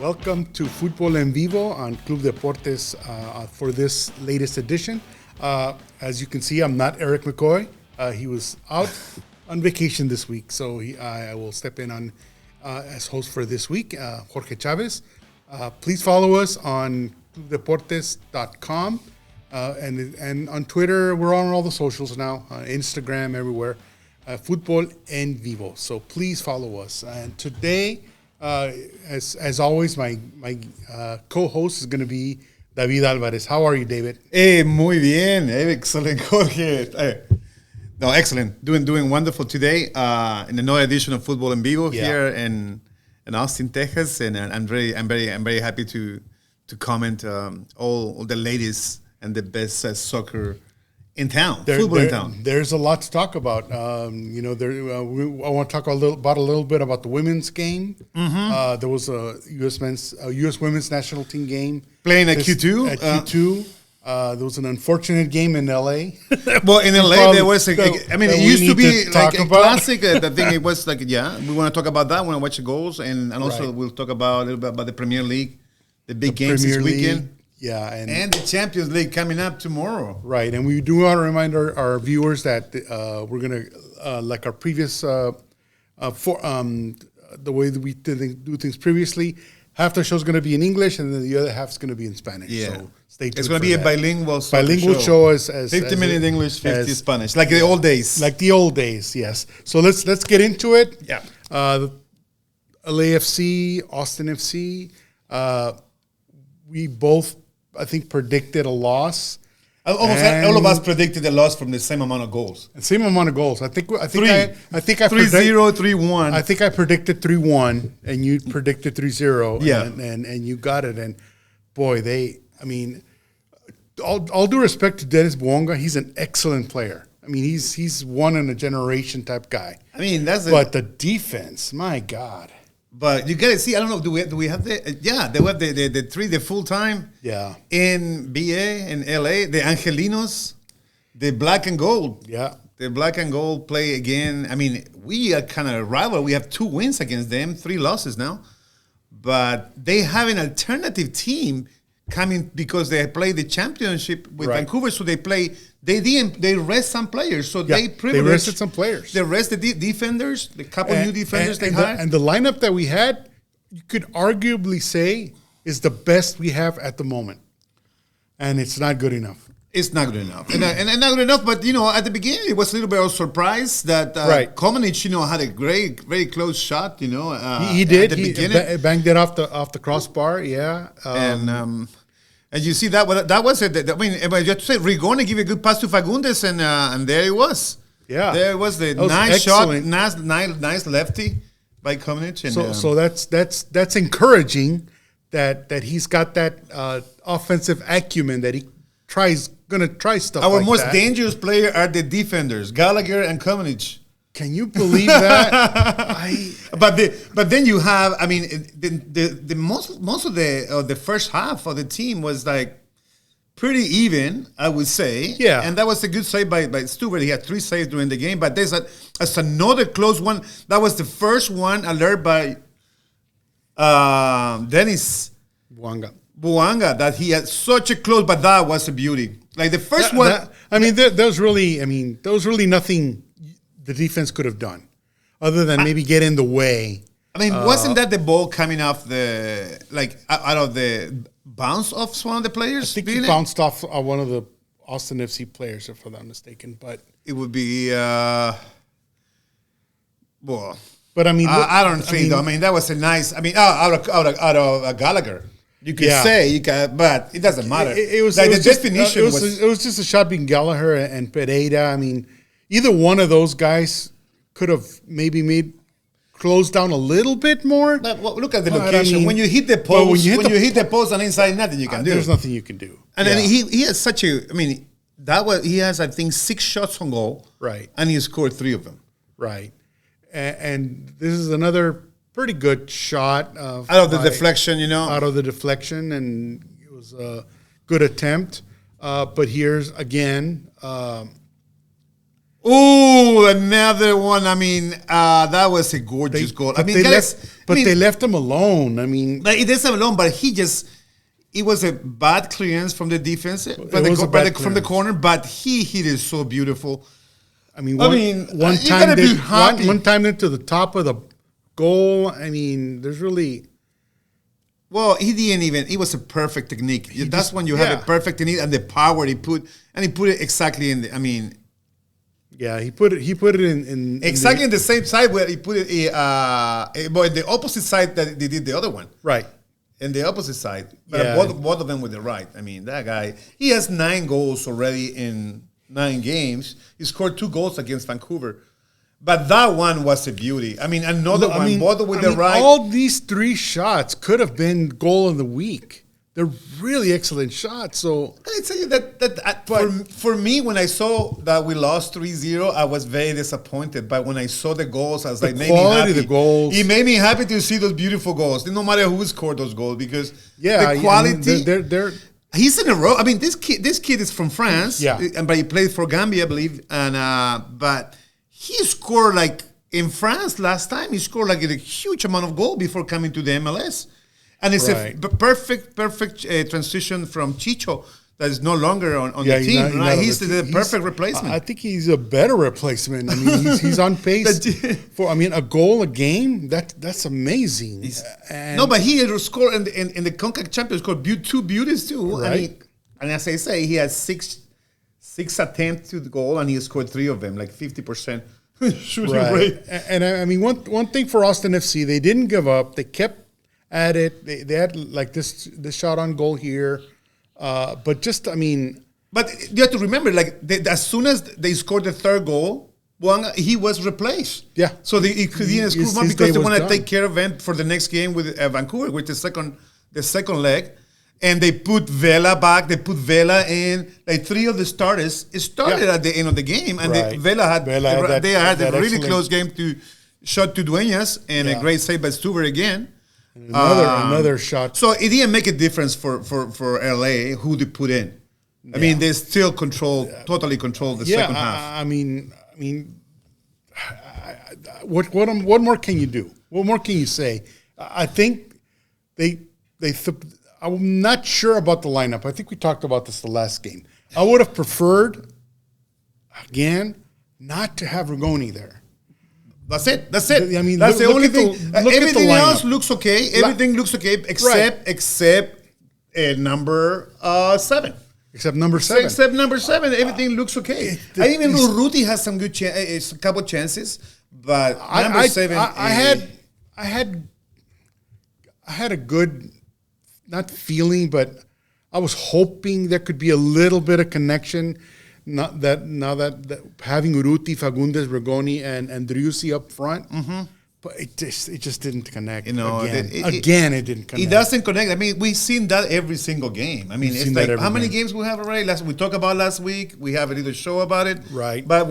Welcome to Futbol En Vivo on Club Deportes for this latest edition. As you can see, I'm not Eric McCoy. He was out on vacation this week, so I will step in on as host for this week, Jorge Chavez. Please follow us on clubdeportes.com and on Twitter. We're on all the socials now, Instagram, everywhere. Futbol En Vivo. So please follow us. And today, as always, my co-host is going to be David Alvarez. How are you, David? Hey, muy bien. Excellent, Jorge. No, excellent. Doing wonderful today in another edition of Futbol En Vivo here in Austin, Texas, and I'm very happy to comment all the latest and the best soccer in town, football in town. There's a lot to talk about. I want to talk a little bit about the women's game. Mm-hmm. There was a U.S. women's national team game playing at Q2. At Q2, there was an unfortunate game in L.A. Well, in L.A. there was. It used to be like a classic. I think it was like we want to talk about that. We want to watch the goals, and also we'll talk about a little bit about the Premier League, the big games this weekend. Yeah, and the Champions League coming up tomorrow. Right, and we do want to remind our viewers that we're going to, like our previous, the way that we do things previously, half the show is going to be in English, and then the other half is going to be in Spanish. Yeah. So stay tuned. It's going to be a bilingual show. As 50 minutes English, 50 Spanish, like the old days. Like the old days, yes. So let's get into it. Yeah. LAFC, Austin FC. We both, I think, predicted a loss. Almost all of us predicted a loss from the same amount of goals. The same amount of goals. I think I 3-0, 3-1. I think I predicted 3-1, and you predicted 3-0. Yeah, and you got it. And boy, all due respect to Dennis Bouanga, he's an excellent player. I mean, he's one in a generation type guy. I mean, but the defense, my God. But you gotta see. I don't know. Do we have the? Yeah, they have the full time. Yeah. In BA in LA, the Angelinos, the black and gold. Yeah. The black and gold play again. I mean, we are kind of rival. We have 2 wins against them, 3 losses now, but they have an alternative team coming because they play the championship with Vancouver. So they play. They rest some players, so they rested some players. They rested the defenders, the couple new defenders they had. And the lineup that we had, you could arguably say, is the best we have at the moment. And it's not good enough. It's not good enough. and not good enough, but, at the beginning, it was a little bit of a surprise that Komanic, had a great, very close shot, he did. At the beginning. Banged it off the crossbar, yeah. And you see that was it. I mean, you have to say Rigoni give a good pass to Fagundes, and there it was. Yeah, there it was the nice shot, nice lefty by Komanic. And so that's encouraging that he's got that offensive acumen that he gonna try stuff. Our like most that. dangerous player are the defenders, Gallagher and Komanic. Can you believe that? But then you have, I mean, the most of the first half of the team was like pretty even, I would say. Yeah. And that was a good save by Stewart. He had 3 saves during the game. But there's another close one. That was the first one alert by Dennis Bouanga that he had such a close, but that was a beauty. Like the first one. There was really nothing the defense could have done, other than maybe get in the way. I mean, wasn't that the ball coming off out of the bounce of one of the players? I think he bounced off one of the Austin FC players, if I'm not mistaken. But it would be But I mean, I don't think though. I mean, that was a nice. I mean, out of Gallagher. You could say but it doesn't matter. It was just a shot between Gallagher and Pereira. I mean, either one of those guys could have maybe closed down a little bit more. Well, look at the location. I mean, when you hit the post, hit the post on inside, nothing you can do. There's nothing you can do. And then he has such a. I mean, he has I think 6 shots on goal. Right. And he scored 3 of them. Right. And this is another pretty good shot out of the deflection, out of the deflection, and it was a good attempt. But here's again. Oh, another one. I mean, that was a gorgeous goal. I mean, they left him alone. I mean, it is alone, but it was a bad clearance from the defense, from the corner, but he hit it so beautiful. One time into the top of the goal. I mean, there's really. Well, he didn't even. It was a perfect technique. That's when you have a perfect technique and the power he put it exactly in the. I mean. Yeah, he put it in exactly in the same side where he put it. But the opposite side that they did the other one. Right. In the opposite side, but both of them with the right. I mean, that guy. He has 9 goals already in 9 games. He scored 2 goals against Vancouver. But that one was a beauty. I mean, both with the right. All these 3 shots could have been goal of the week. They're really excellent shots. So I tell you that for me, when I saw that we lost 3-0, I was very disappointed. But when I saw the goals, I was like, the goals. It made me happy to see those beautiful goals. No matter who scored those goals, because the quality. They're he's in a row. I mean, this kid is from France. Yeah, but he played for Gambia, I believe. And but he scored like in France last time. He scored like a huge amount of goal before coming to the MLS. And it's a perfect transition from Chicho that is no longer on the team. He's the perfect replacement. I think he's a better replacement. I mean, he's on pace for. I mean, a goal a game. That's amazing. But he scored in the CONCACAF Champions. Scored 2 beauties too. Right. I mean, and as I say, he has 6 attempts to the goal, and he scored 3 of them, like 50% shooting rate. And I mean, one thing for Austin FC, they didn't give up. They kept at it. They had like this shot on goal here. But just, I mean. But you have to remember, like, as soon as they scored the 3rd goal, he was replaced. Yeah. So he didn't screw him up because they want to take care of him for the next game with Vancouver, with the second leg. And they put Vela back. They put Vela in. Like 3 of the starters started at the end of the game. And Vela had a really close game to shot to Dueñas and a great save by Stuber again. Another shot. So it didn't make a difference for LA who they put in. I mean, they still totally control the second half. I mean, what more can you do? What more can you say? I think I'm not sure about the lineup. I think we talked about this the last game. I would have preferred, again, not to have Rigoni there. That's it. I mean, that's the only thing. Everything else looks okay. Everything looks okay except number 7. Except number 7. Except number 7, everything looks okay. I even know Ruti has some good a couple chances, but number 7. I had a good, not feeling, but I was hoping there could be a little bit of connection. Now that having Urruti, Fagundes, Rigoni, and Driussi up front, but it just didn't connect. You know, again, it didn't connect. It doesn't connect. I mean, we've seen that every single game. I mean, it's like how many games we have already? We talked about last week. We have a little show about it, right? But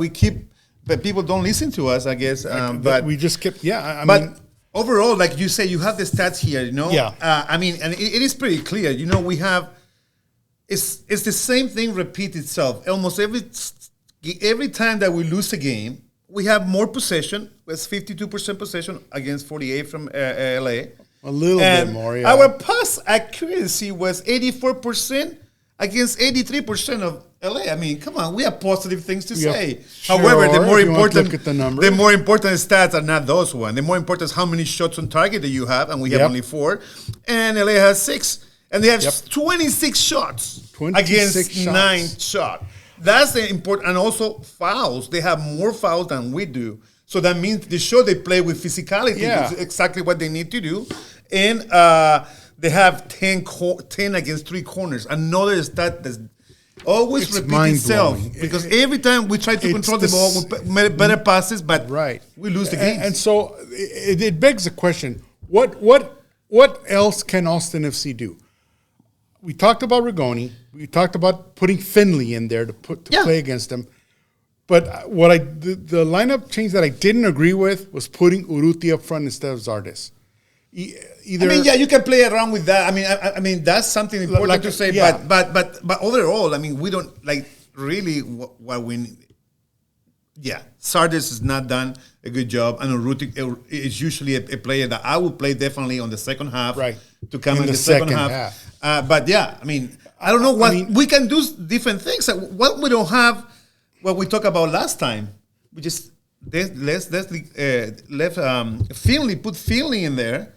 but people don't listen to us, I guess. But we just kept, I mean, overall, like you say, you have the stats here. You know, yeah. I mean, and it is pretty clear. You know, we have. It's the same thing repeat itself. Almost every time that we lose a game, we have more possession. It's 52% possession against 48 from LA. A little bit more, yeah. Our pass accuracy was 84% against 83% of LA. I mean, come on, we have positive things to say. Sure, however, the more important stats are not those ones. The more important is how many shots on target that you have, and we have only 4, and LA has 6. And they have 26 shots against 9 shots. That's the important. And also fouls. They have more fouls than we do. So that means they play with physicality. Yeah. Which is exactly what they need to do. And they have 10 against 3 corners. Another stat that's always repeats itself. Because every time we try to control the ball, we make better passes, but we lose the game. And so it begs the question, what else can Austin FC do? We talked about Rigoni. We talked about putting Finley in there to play against him. But the lineup change that I didn't agree with was putting Urruti up front instead of Zardes. You can play around with that. I mean that's something important to say. But overall, I mean, we don't really what we need. Yeah, Sardes has not done a good job. I know Ruti is usually a player that I would play definitely on the second half. Right. To come in the second half. But yeah, I mean, I don't know what we can do different things. What we don't have, what we talked about last time, we just left Finley, put Finley in there,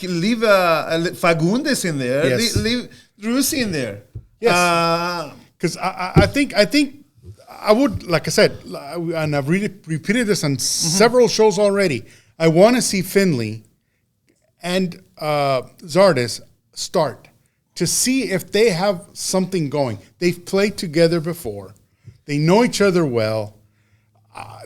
leave Fagundes in there, yes. leave Rusi in there. Yes. Because I think I would, like I said, and I've repeated this on several shows already. I want to see Finley and Zardes start to see if they have something going. They've played together before. They know each other well. I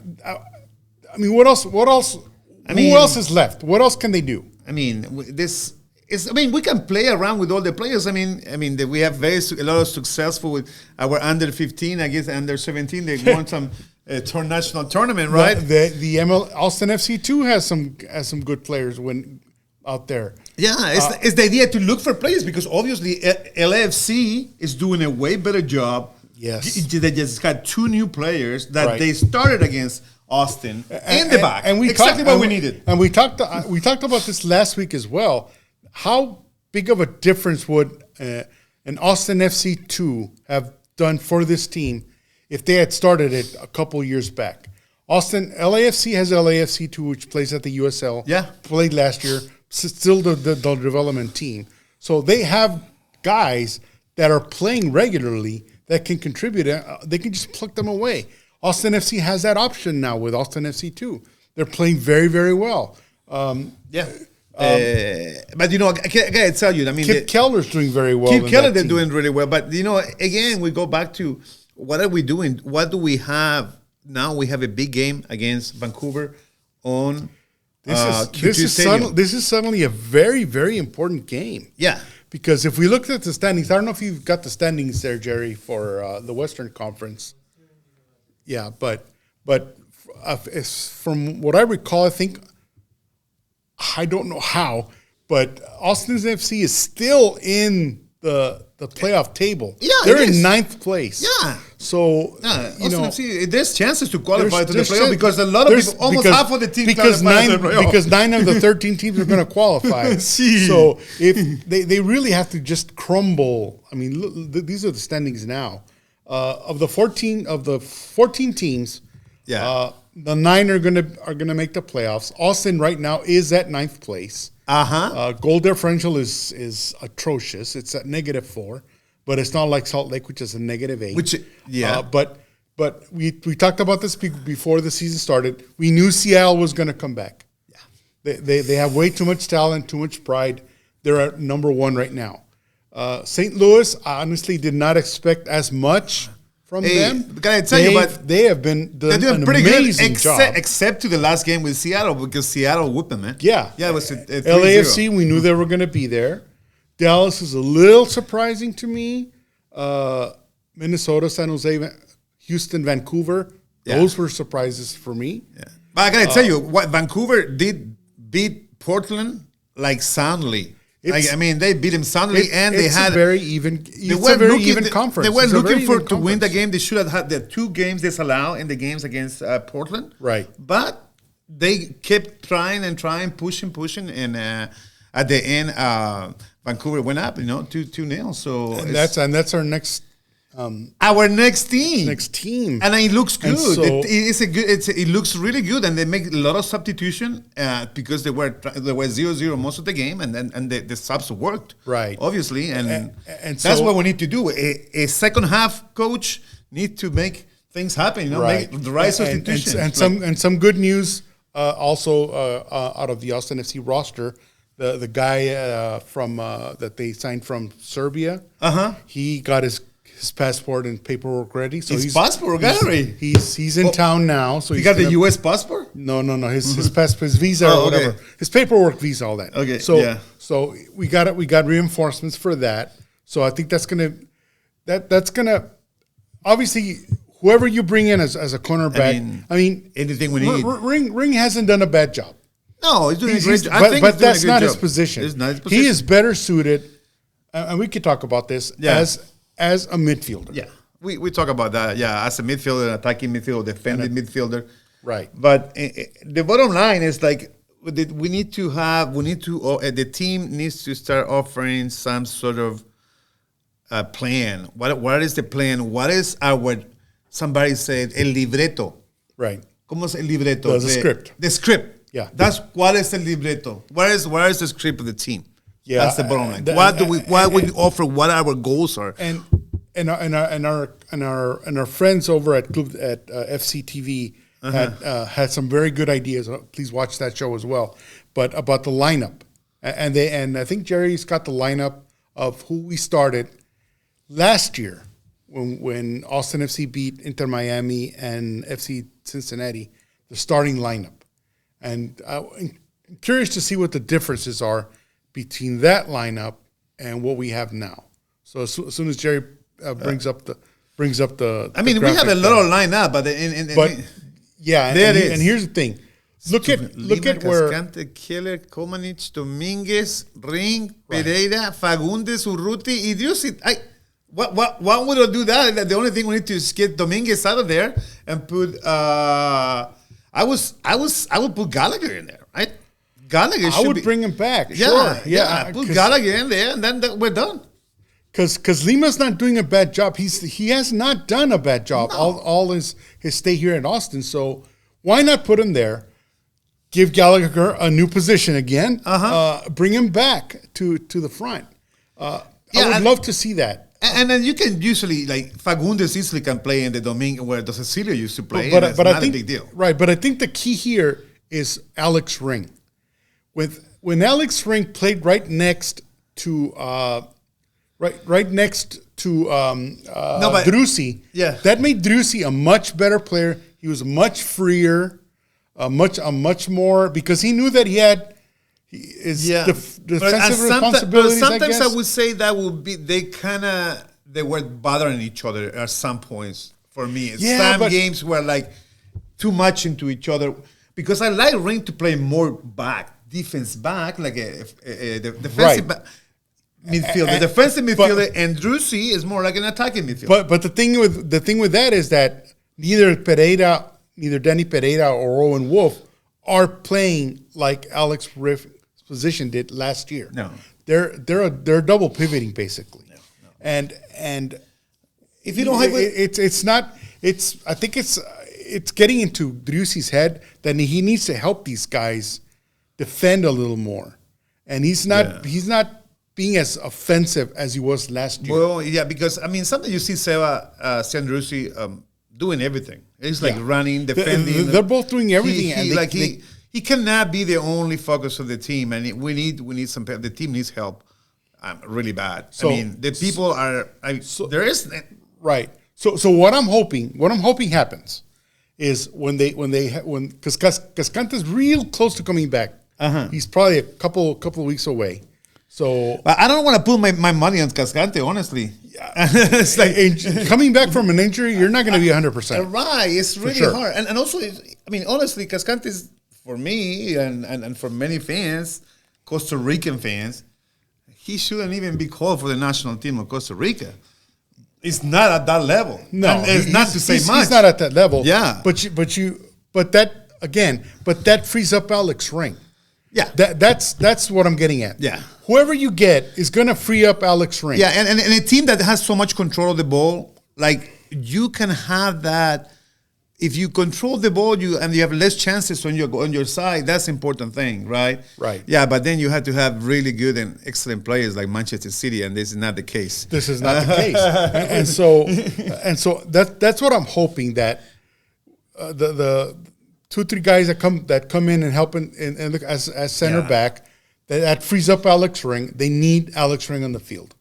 mean, what else? Who else is left? What else can they do? I mean, we can play around with all the players. I mean, we have a lot of successful with our under 15. I guess under 17 they won some national tournament, right? The ML Austin FC 2 has some good players out there. Yeah, it's the idea to look for players because obviously LAFC is doing a way better job. Yes, they just got 2 new players that they started against Austin in the back. And we we needed. And we talked about this last week as well. How big of a difference would an Austin FC 2 have done for this team if they had started it a couple years back? LAFC has LAFC 2, which plays at the USL. Yeah, played last year. Still the development team. So they have guys that are playing regularly that can contribute. They can just pluck them away. Austin FC has that option now with Austin FC 2. They're playing very, very well. But you know, I gotta tell you, I mean, Kip Keller's doing very well. Kip Keller, they're doing really well. But you know, again, we go back to what are we doing? What do we have now? We have a big game against Vancouver on. This is suddenly a very, very important game. Yeah. Because if we looked at the standings, I don't know if you've got the standings there, Jerry, for the Western Conference. Yeah, but from what I recall, I don't know how, but Austin FC is still in the playoff table. Yeah, they're in 9th place. Yeah. So there's chances to qualify to the playoff because a lot of people, almost half of the teams qualify to the playoff. Because 9 of the 13 teams are going to qualify. So if they really have to just crumble. I mean, look, these are the standings now. Of the 14 teams, the 9 are gonna make the playoffs. Austin right now is at 9th place. Goal differential is atrocious. It's at -4, but it's not like Salt Lake, which is a -8. But we talked about this before the season started. We knew Seattle was going to come back. Yeah, they have way too much talent, too much pride. They're at number 1 right now. St. Louis, I honestly did not expect as much from them. Can I tell you, but they have been doing an pretty amazing good, job. except to the last game with Seattle because Seattle whooped them, man. Yeah, it was a 3-0. LAFC. We knew they were going to be there. Dallas is a little surprising to me. Minnesota, San Jose, Houston, Vancouver. Those were surprises for me. Yeah. But I got to tell you, what Vancouver did beat Portland like soundly. They beat him soundly, and they had a very even. It's a very even conference. They were looking to win the game. They should have had the 2 games disallowed in the games against Portland. Right, but they kept trying, pushing, and at the end, Vancouver went up, 2-0. So that's our next. Our next team. Next team. And it looks good. So it looks really good. And they make a lot of substitution because they were 0-0 most of the game. And the subs worked. Right. Obviously. And that's what we need to do. A second half coach needs to make things happen. Make the right substitution. And some good news also out of the Austin FC roster. The guy from that they signed from Serbia. He got his passport and paperwork ready. So his passport ready. He's in town now. So he got the U.S. passport? No. His passport, his visa or whatever. Okay. His paperwork, visa, all that. Okay. So we got reinforcements for that. So I think that's gonna obviously whoever you bring in as a cornerback. I mean anything we need. Ring hasn't done a bad job. No, he's doing a great job. But that's not his position. It's not his position. He is better suited, and we could talk about this as a midfielder. Yeah. we talk about that. Yeah, as a midfielder, attacking midfielder, defending midfielder. Right. But the bottom line is like the team needs to start offering some sort of plan. What is the plan? What is somebody said, el libreto. Right. ¿Cómo es el libreto? The script. The script. Yeah. What is the libreto? What is the script of the team? Yeah. That's the bottom line. What we offer? What our goals are? And our friends over at FCTV had some very good ideas. Please watch that show as well. But about the lineup, and I think Jerry's got the lineup of who we started last year when Austin FC beat Inter Miami and FC Cincinnati, the starting lineup. And I'm curious to see what the differences are between that lineup and what we have now. So as soon as Jerry brings up the. I mean, we have a little lineup, but yeah, there it is. And here's the thing: look at where Cascante, Keller, Komanich, Dominguez, Ring, Pereira, Fagundes, Urruti, y Driussi. Why would I do that? The only thing we need to is get Dominguez out of there and put. I would put Gallagher in there, right? Gallagher. I would bring him back. Yeah, sure. yeah. Put Gallagher in there, and then we're done. Because Lima's not doing a bad job. He has not done a bad job all his stay here in Austin. So why not put him there? Give Gallagher a new position again. Bring him back to the front. I would love to see that. And then you can usually, like, Fagundes easily can play in the Domingo where the Cecilio used to play. But it's I not think, a big deal. Right, but I think the key here is Alex Ring. When Alex Ring played right next to Driussi, that made Driussi a much better player. He was much freer, a much more, because he knew that he had defensive responsibilities. But sometimes I would say that would be they were bothering each other at some points. For me, some games were like too much into each other, because I like Ring to play more defense back, like a defensive back. Midfielder, defensive midfielder, and Driussi is more like an attacking midfielder. But the thing with that is that neither Danny Pereira or Owen Wolff are playing like Alex Riff's position did last year. No, they're double pivoting basically. No. And if you don't have I think it's getting into Driussi's head that he needs to help these guys defend a little more, and he's not being as offensive as he was last year. Well, yeah, because, I mean, sometimes you see Driussi doing everything. It's like running, defending. They're both doing everything. He cannot be the only focus of the team, and we need some. The team needs help, really bad. So, I mean, the people are. There is right. So what I'm hoping happens is when because Cascante's real close to coming back. He's probably a couple of weeks away. So, but I don't want to put my money on Cascante, honestly. It's like coming back from an injury, you're not going to be 100%. Right, it's really hard. And also, I mean, honestly, Cascante is, for me and for many fans, Costa Rican fans, he shouldn't even be called for the national team of Costa Rica. It's not at that level. No, and it's not to say much. He's not at that level. Yeah, but that frees up Alex Ring. Yeah, that's what I'm getting at. Yeah, whoever you get is going to free up Alex Ring. Yeah, and a team that has so much control of the ball, like, you can have that. If you control the ball, you have less chances on your side. That's an important thing, right? Right. Yeah, but then you have to have really good and excellent players like Manchester City, and this is not the case. This is not the case, and so that's what I'm hoping, that the 2-3 guys that come in and help as center back, that frees up Alex Ring. They need Alex Ring on the field.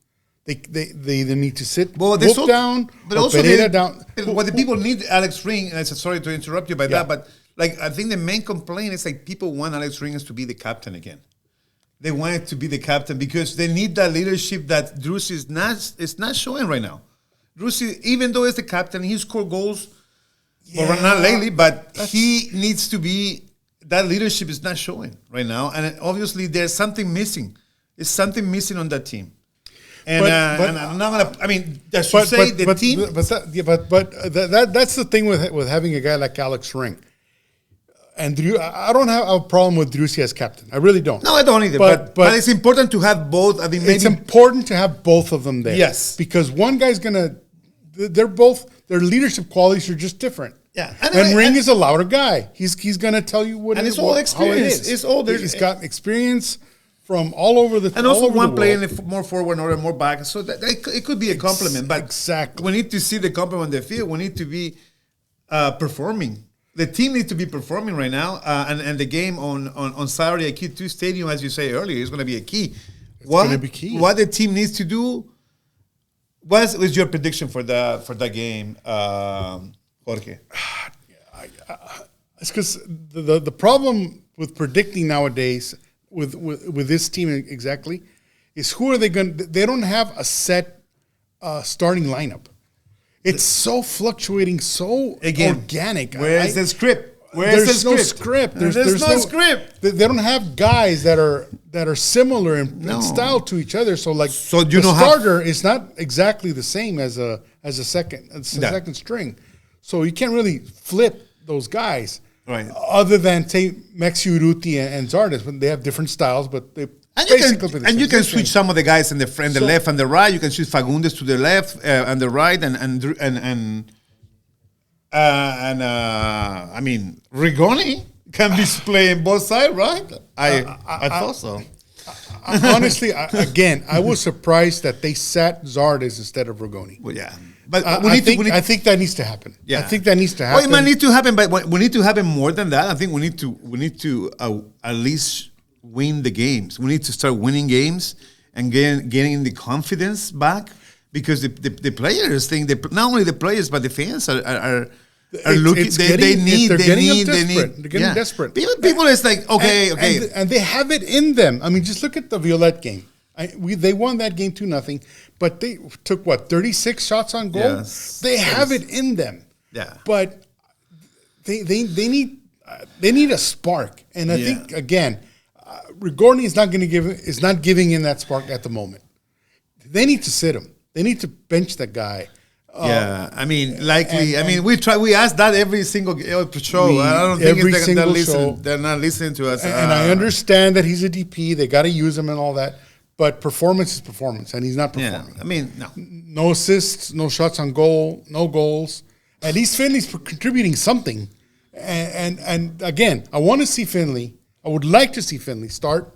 They either need to sit Wolff down or Pereira down. What the people need Alex Ring, and sorry to interrupt you by that, but like, I think the main complaint is like people want Alex Ring to be the captain again. They want it to be the captain because they need that leadership that Driussi is not showing right now. Driussi, even though he's the captain, he scored goals. Well, not lately, but he needs to be. That leadership is not showing right now, and obviously there's something missing. There's something missing on that team. And I'm not gonna. I mean, that's to say the team. That's the thing with having a guy like Alex Ring. And I don't have a problem with Driussi as captain. I really don't. No, I don't either. But it's important to have both. I mean, it's important to have both of them there. Yes, because one guy's gonna. Their leadership qualities are just different. Yeah, and Ring is a louder guy. He's gonna tell you what. And it's all experience. It's older. He's got experience from all over the. And also one playing more forward or more back, so that it could be a compliment. But exactly, we need to see the compliment on the field. We need to be performing. The team needs to be performing right now, and the game on Saturday at Q2 Stadium, as you say earlier, is going to be a key. It's going to be key. What the team needs to do. What is your prediction for that game, Jorge? It's because the problem with predicting nowadays with this team exactly is who are they going? They don't have a set starting lineup. It's so fluctuating, so organic. Where's the script? There's no script. There's no script. They don't have guys that are similar in style to each other. So the starter is not exactly the same as a second string. So you can't really flip those guys. Right. Other than say Maxi Urruti and Zardes, but they have different styles, but they. And you can switch some of the guys in the left and the right. You can switch Fagundes to the left and the right, and I mean Rigoni can be playing both sides, right? I thought so. Honestly, I was surprised that they sat Zardes instead of Rigoni. Well, yeah, but I think that needs to happen. Yeah. I think that needs to happen. Well, it might need to happen, but we need to happen more than that. I think we need to at least win the games. We need to start winning games and getting the confidence back, because the players think not only the players but the fans are looking. They need. They're getting desperate. People is like okay, and they have it in them. I mean, just look at the Violette game. They won that game 2-0, but they took 36 shots on goal. Yes. They have it in them. Yeah, but they need a spark, and I think again. Rigoni is not giving in that spark at the moment. They need to sit him. They need to bench that guy. I mean, likely. We ask that every single show. I don't think they're not listening to us. And I understand that he's a DP. They got to use him and all that. But performance is performance, and he's not performing. Yeah, I mean, no assists, no shots on goal, no goals. At least Finley's contributing something. And again, I want to see Finley. I would like to see Finley start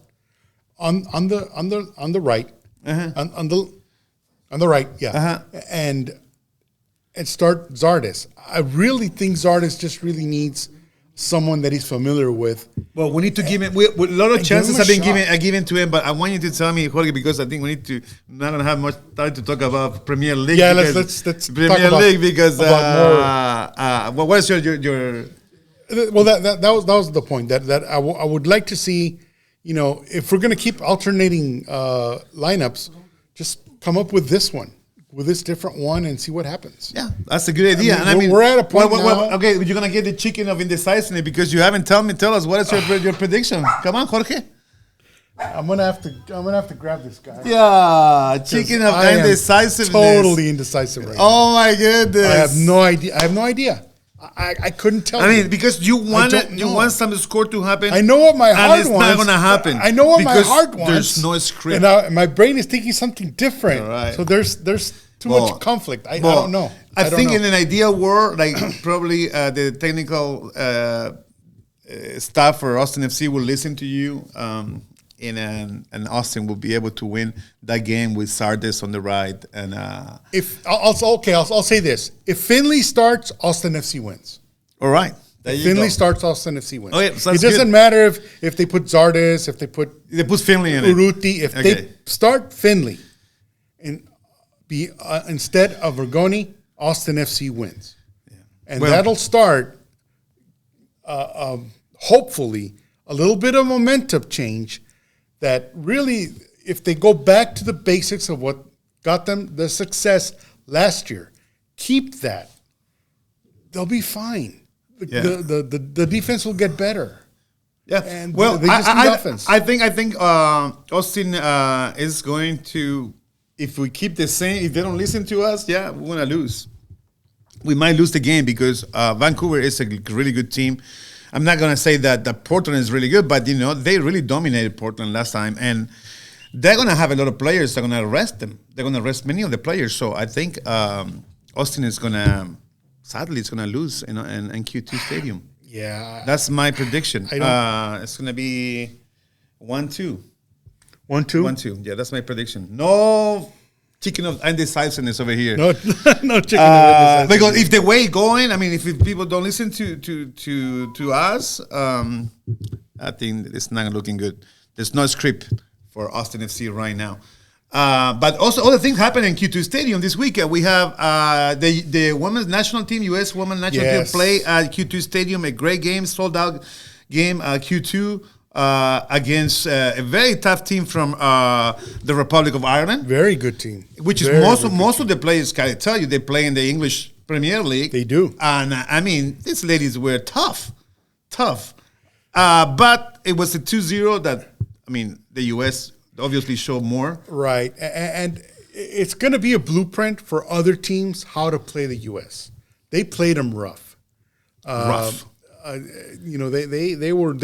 on the right, on the right, and start Zardes. I really think Zardes just really needs someone that he's familiar with. Well, we need to give him. A lot of chances have been given to him, but I want you to tell me, Jorge, because I think we need to. I don't have much time to talk about Premier League. Yeah, let's Premier talk League because what is your Well, that was the point that I would like to see. You know, if we're going to keep alternating lineups, just come up with this different one, and see what happens. Yeah, that's a good idea. We're at a point now. Okay, you're going to get the chicken of indecisiveness because you haven't tell us what is your prediction. Come on, Jorge. I'm gonna have to grab this guy. Yeah, chicken of indecisiveness. Totally indecisive right now. Oh my goodness! I have no idea. I couldn't tell. I mean, because you want some score to happen. I know what my heart wants. And it's not going to happen. I know what my heart wants. There's no script. And my brain is thinking something different. Right. So there's too much conflict. I don't know. I think in an ideal world, like probably the technical staff for Austin FC will listen to you. And Austin will be able to win that game with Zardes on the right. And I'll say this: if Finley starts, Austin FC wins. All right, if Finley starts, Austin FC wins. Okay, so it doesn't matter if they put Zardes, if they put Finley in Urruti. If they start Finley, and be instead of Rigoni, Austin FC wins, and that'll start. Hopefully, a little bit of momentum change. That really, if they go back to the basics of what got them the success last year, keep that, they'll be fine. The defense will get better. Yeah, and they just need offense. I think Austin is going to if we keep the same, if they don't listen to us, we're gonna lose. We might lose the game because Vancouver is a really good team. I'm not gonna say that Portland is really good, but they really dominated Portland last time, and they're gonna have a lot of players. They're gonna arrest them. They're gonna arrest many of the players. So I think Austin is sadly, it's gonna lose in Q2 Stadium. Yeah, that's my prediction. It's gonna be 1-2. 1-2? 1-2. Yeah, that's my prediction. No chicken of indecisiveness over here. No chicken of indecisiveness. Because if the way going, I mean, if people don't listen to us, I think it's not looking good. There's no script for Austin FC right now. But also other things happen in Q2 Stadium this weekend. We have the women's national team, U.S. women's national team, play at Q2 Stadium. A great game, sold out game, Q2. Against a very tough team from the Republic of Ireland. Very good team. Which is most of the players, can I tell you, they play in the English Premier League. They do. And I mean, these ladies were tough. But it was a 2-0 that, I mean, the U.S. obviously showed more. Right. And it's going to be a blueprint for other teams how to play the U.S. They played them rough. They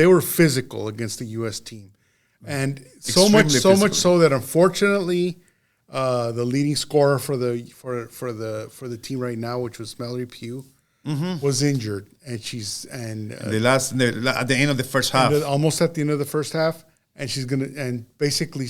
were physical against the U.S. team, and so much so that unfortunately, the leading scorer for the team right now, which was Mallory Pugh, was injured, and at the end of the first half, almost at the end of the first half, and basically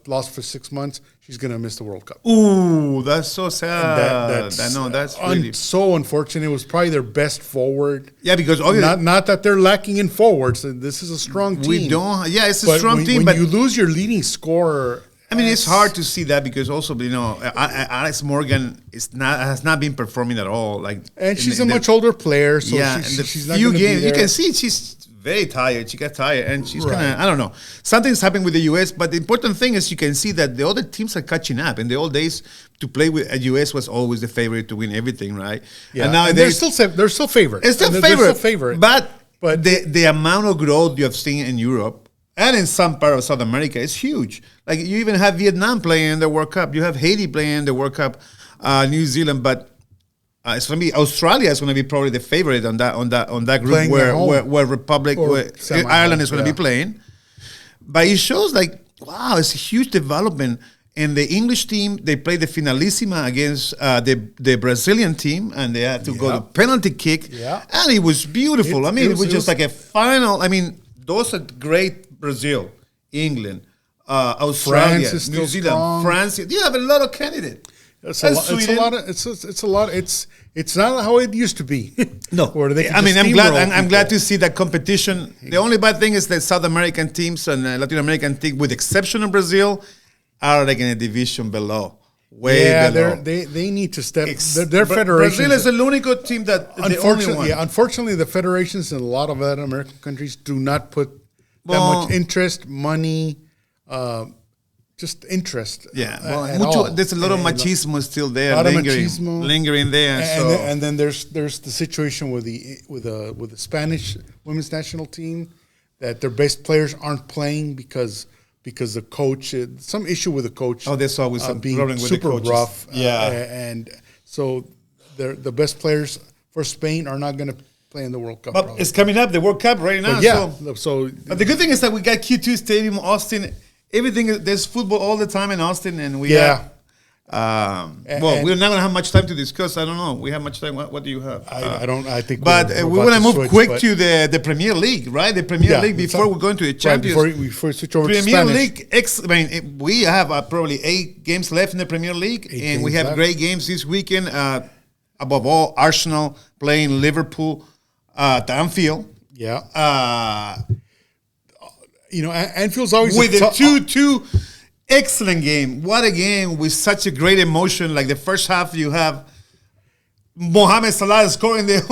lost for 6 months. She's gonna miss the World Cup. Ooh, that's so sad. That's really so unfortunate. It was probably their best forward. Yeah, because not that they're lacking in forwards. This is a strong team. It's a strong team. But when you lose your leading scorer, I mean, it's hard to see that because also Alex Morgan has not been performing at all. And she's a much older player, so she's not going to be there. You can see she's very tired. She got tired, and she's I don't know. Something's happened with the U.S., but the important thing is you can see that the other teams are catching up. In the old days, to play with a U.S. was always the favorite to win everything, right? Yeah. And now they're still favorites. It's still favorite. But the amount of growth you have seen in Europe and in some part of South America is huge. Like you even have Vietnam playing in the World Cup. You have Haiti playing in the World Cup, New Zealand, but it's going to be Australia is going to be probably the favorite on that group where Ireland is going to be playing. But it shows wow, it's a huge development. And the English team, they played the finalissima against the Brazilian team, and they had to go to penalty kick. Yeah. And it was beautiful. It was just like a final. I mean, those are great Brazil, England, Australia, New Zealand, strong. France. You have a lot of candidates. It's a lot. It's not how it used to be. No, I'm glad to see that competition. The only bad thing is that South American teams and Latin American teams, with the exception of Brazil, are in a division below. Below. They need to step. Their federations. Brazil is the único team that unfortunately, the federations in a lot of Latin American countries do not put that much interest, money. Just interest. Yeah, there's a lot of machismo still there, lingering there, and then there's the situation with the Spanish women's national team that their best players aren't playing because the coach, some issue with the coach. Oh, there's always some being problem with super the coaches. Rough. Yeah, and so the best players for Spain are not going to play in the World Cup. But it's coming up, the World Cup right now. But the good thing is that we got Q2 Stadium, Austin. Everything, there's football all the time in Austin, and we have. We're not gonna have much time to discuss. I don't know. We have much time. What do you have? I don't. I think. But we want to move quick to the Premier League, right? The Premier League before we go into the Champions. Right, before we switch over Premier to Spanish. League. We have probably 8 games left in the Premier League, and we have great games this weekend. Above all, Arsenal playing Liverpool at Anfield. Yeah. Anfield's always with a 2-2 excellent game. What a game with such a great emotion. Like the first half, you have Mohamed Salah scoring the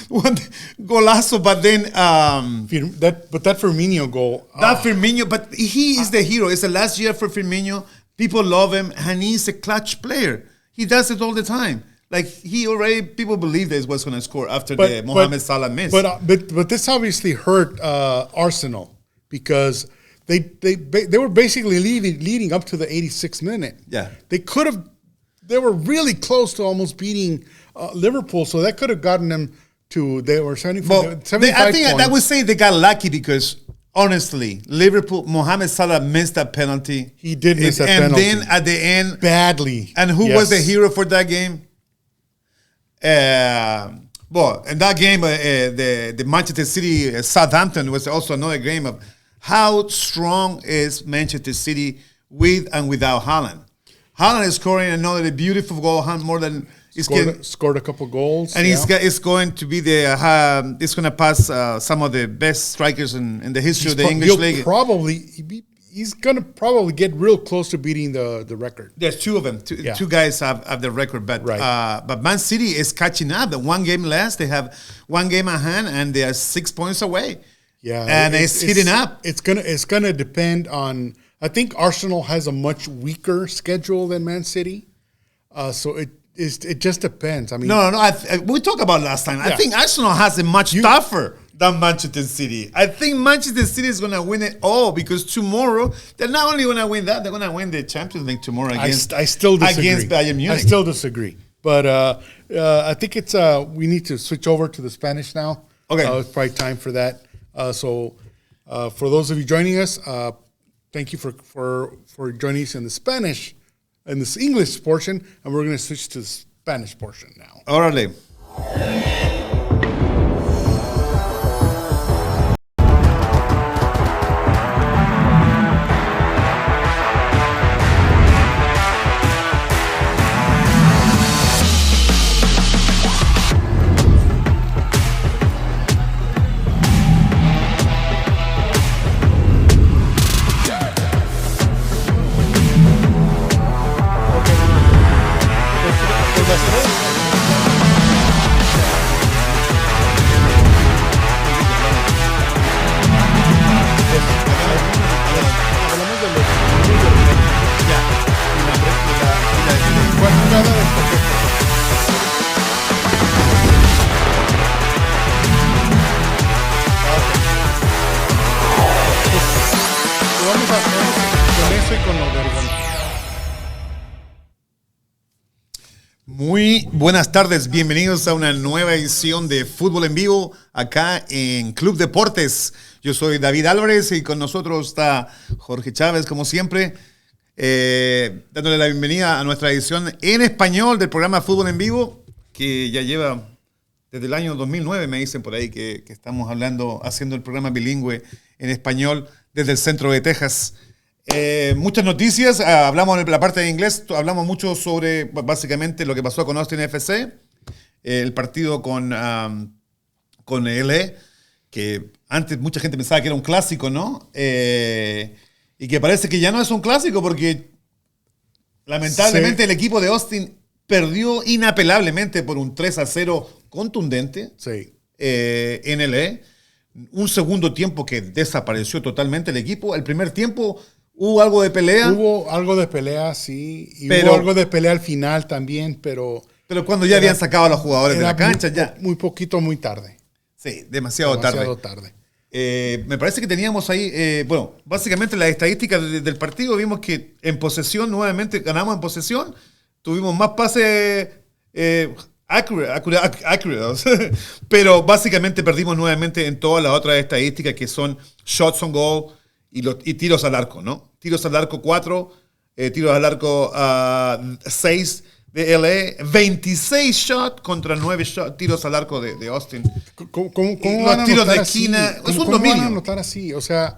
one golazo, but then that Firmino goal. Firmino, but he is the hero. It's the last year for Firmino. People love him, and he's a clutch player. He does it all the time. Like people believe that he was going to score after the Mohamed Salah miss. But this obviously hurt Arsenal. Because They were basically leading up to the 86th minute. Yeah. They were really close to almost beating Liverpool, so that could have gotten them to, they were 75 I think points. I would say they got lucky because, honestly, Liverpool, Mohamed Salah missed that penalty. He did miss that penalty. And then at the end. Badly. And who was the hero for that game? Well, in that game, the Manchester City Southampton was also another game of how strong is Manchester City with and without Haaland. Haaland is scoring another beautiful goal, more than scored a couple goals, and it's going to be it's going to pass some of the best strikers in the history of the English league. He's going to probably get real close to beating the record. There's two of them. Two guys have the record, but Man City is catching up. The one game less, they have one game at hand, and they are 6 points away. Yeah, and it's heating up. It's gonna depend on. I think Arsenal has a much weaker schedule than Man City, so it just depends. I mean, no. We talked about it last time. Yeah. I think Arsenal has it much tougher than Manchester City. I think Manchester City is going to win it all because tomorrow they're not only going to win that, they're going to win the Champions League tomorrow against. I still disagree. Against Bayern Munich. I still disagree, but I think it's we need to switch over to the Spanish now. Okay, it's probably time for that. So for those of you joining us, thank you for joining us in the Spanish. In this English portion, and we're going to switch to the Spanish portion now. Órale. Muy buenas tardes, bienvenidos a una nueva edición de Fútbol en Vivo acá en Club Deportes. Yo soy David Alvarez y con nosotros está Jorge Chavez, como siempre, dándole la bienvenida a nuestra edición en español del programa Fútbol en Vivo, que ya lleva desde el año 2009, me dicen por ahí que estamos haciendo el programa bilingüe en español desde el centro de Texas. Muchas noticias, hablamos en la parte de inglés, hablamos mucho sobre básicamente lo que pasó con Austin FC, el partido con LA, que antes mucha gente pensaba que era un clásico, ¿no? Y que parece que ya no es un clásico porque lamentablemente el equipo de Austin perdió inapelablemente por un 3-0 contundente en LA. Un segundo tiempo que desapareció totalmente el equipo. El primer tiempo hubo algo de pelea. Hubo algo de pelea, sí. Y hubo algo de pelea al final también, pero cuando ya habían sacado a los jugadores de la cancha, ya. Muy poquito, muy tarde. Sí, demasiado tarde. Me parece que teníamos ahí, básicamente las estadísticas del partido, vimos que en posesión, nuevamente ganamos en posesión, tuvimos más pases accurate, pero básicamente perdimos nuevamente en todas las otras estadísticas que son shots on goal y tiros al arco, ¿no? Tiros al arco 4, tiros al arco 6 de LA, 26 shots contra 9 tiros al arco de Austin. ¿Cómo los tiros de esquina, es un dominio. ¿Cómo van a anotar así? O sea,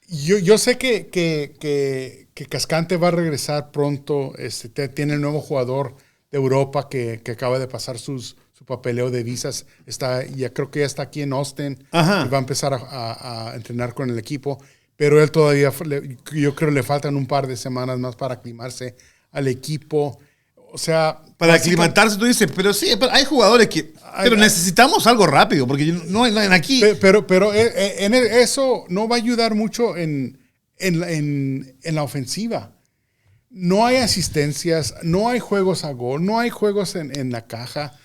yo sé que Cascante va a regresar pronto, tiene el nuevo jugador de Europa que acaba de pasar su papeleo de visas, creo que ya está aquí en Austin. Ajá. Y va a empezar a entrenar con el equipo, pero él todavía, yo creo le faltan un par de semanas más para aclimarse al equipo. O sea, para aclimatarse, tú dices, pero sí, hay jugadores que... Pero necesitamos algo rápido, porque no en aquí... Pero eso no va a ayudar mucho en la ofensiva. No hay asistencias, no hay juegos a gol, no hay juegos en la caja.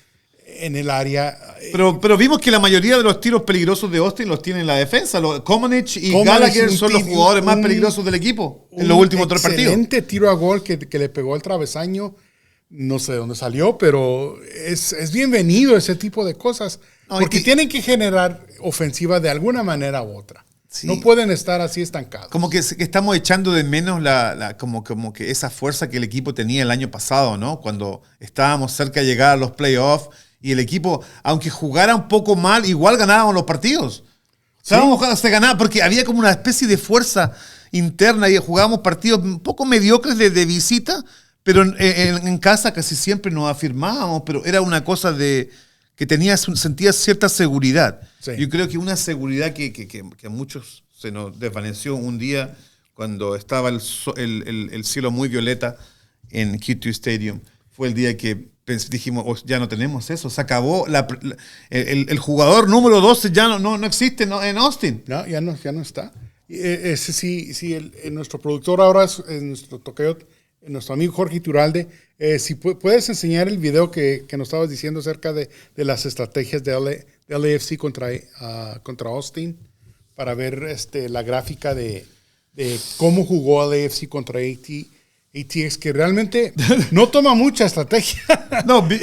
en el área. Pero vimos que la mayoría de los tiros peligrosos de Austin los tiene en la defensa. Comaneci y Gallagher son los jugadores más peligrosos del equipo en los últimos 3 partidos. Excelente tiro a gol que le pegó al travesaño. No sé de dónde salió, pero es bienvenido ese tipo de cosas. Porque tienen que generar ofensiva de alguna manera u otra. Sí. No pueden estar así estancados. Como que estamos echando de menos como que esa fuerza que el equipo tenía el año pasado, ¿no? Cuando estábamos cerca de llegar a los playoffs y el equipo, aunque jugara un poco mal, igual ganábamos los partidos. Se ganaba porque había como una especie de fuerza interna y jugábamos partidos un poco mediocres de visita, pero en casa casi siempre nos afirmábamos, pero era una cosa de que sentías cierta seguridad. Sí. Yo creo que una seguridad que a muchos se nos desvaneció un día cuando estaba el cielo muy violeta en Q2 Stadium. Fue el día que dijimos, ya no tenemos eso, se acabó. El jugador número 12 ya no existe en Austin. No, ya no está. Ese sí, nuestro productor ahora es nuestro tocayo, nuestro amigo Jorge Iturralde. Si puedes enseñar el video que nos estabas diciendo acerca de las estrategias de LAFC contra Austin, para ver la gráfica de cómo jugó LAFC contra ATX, que realmente no toma mucha estrategia. No, vi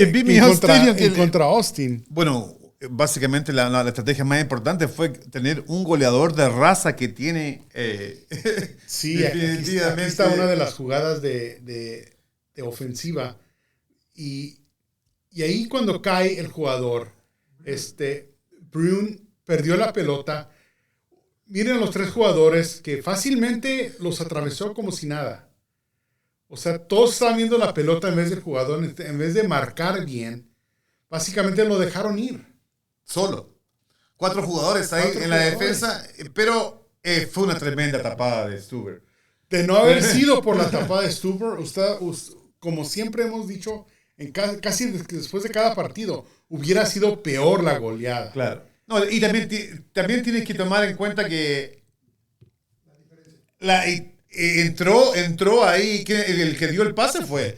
contra Austin. Bueno, básicamente la estrategia más importante fue tener un goleador de raza que tiene. Sí, definitivamente. Aquí está una de las jugadas de ofensiva. Y ahí cuando cae el jugador, Brune perdió la pelota. Miren los 3 jugadores que fácilmente los atravesó como si nada. O sea, todos estaban viendo la pelota en vez del jugador, en vez de marcar bien. Básicamente lo dejaron ir. Solo. 4 jugadores ahí en la defensa, pero fue una tremenda tapada de Stuber. De no haber sido por la tapada de Stuber, usted, como siempre hemos dicho, casi después de cada partido, hubiera sido peor la goleada. Claro. No, y también tienes que tomar en cuenta que entró ahí, el que dio el pase fue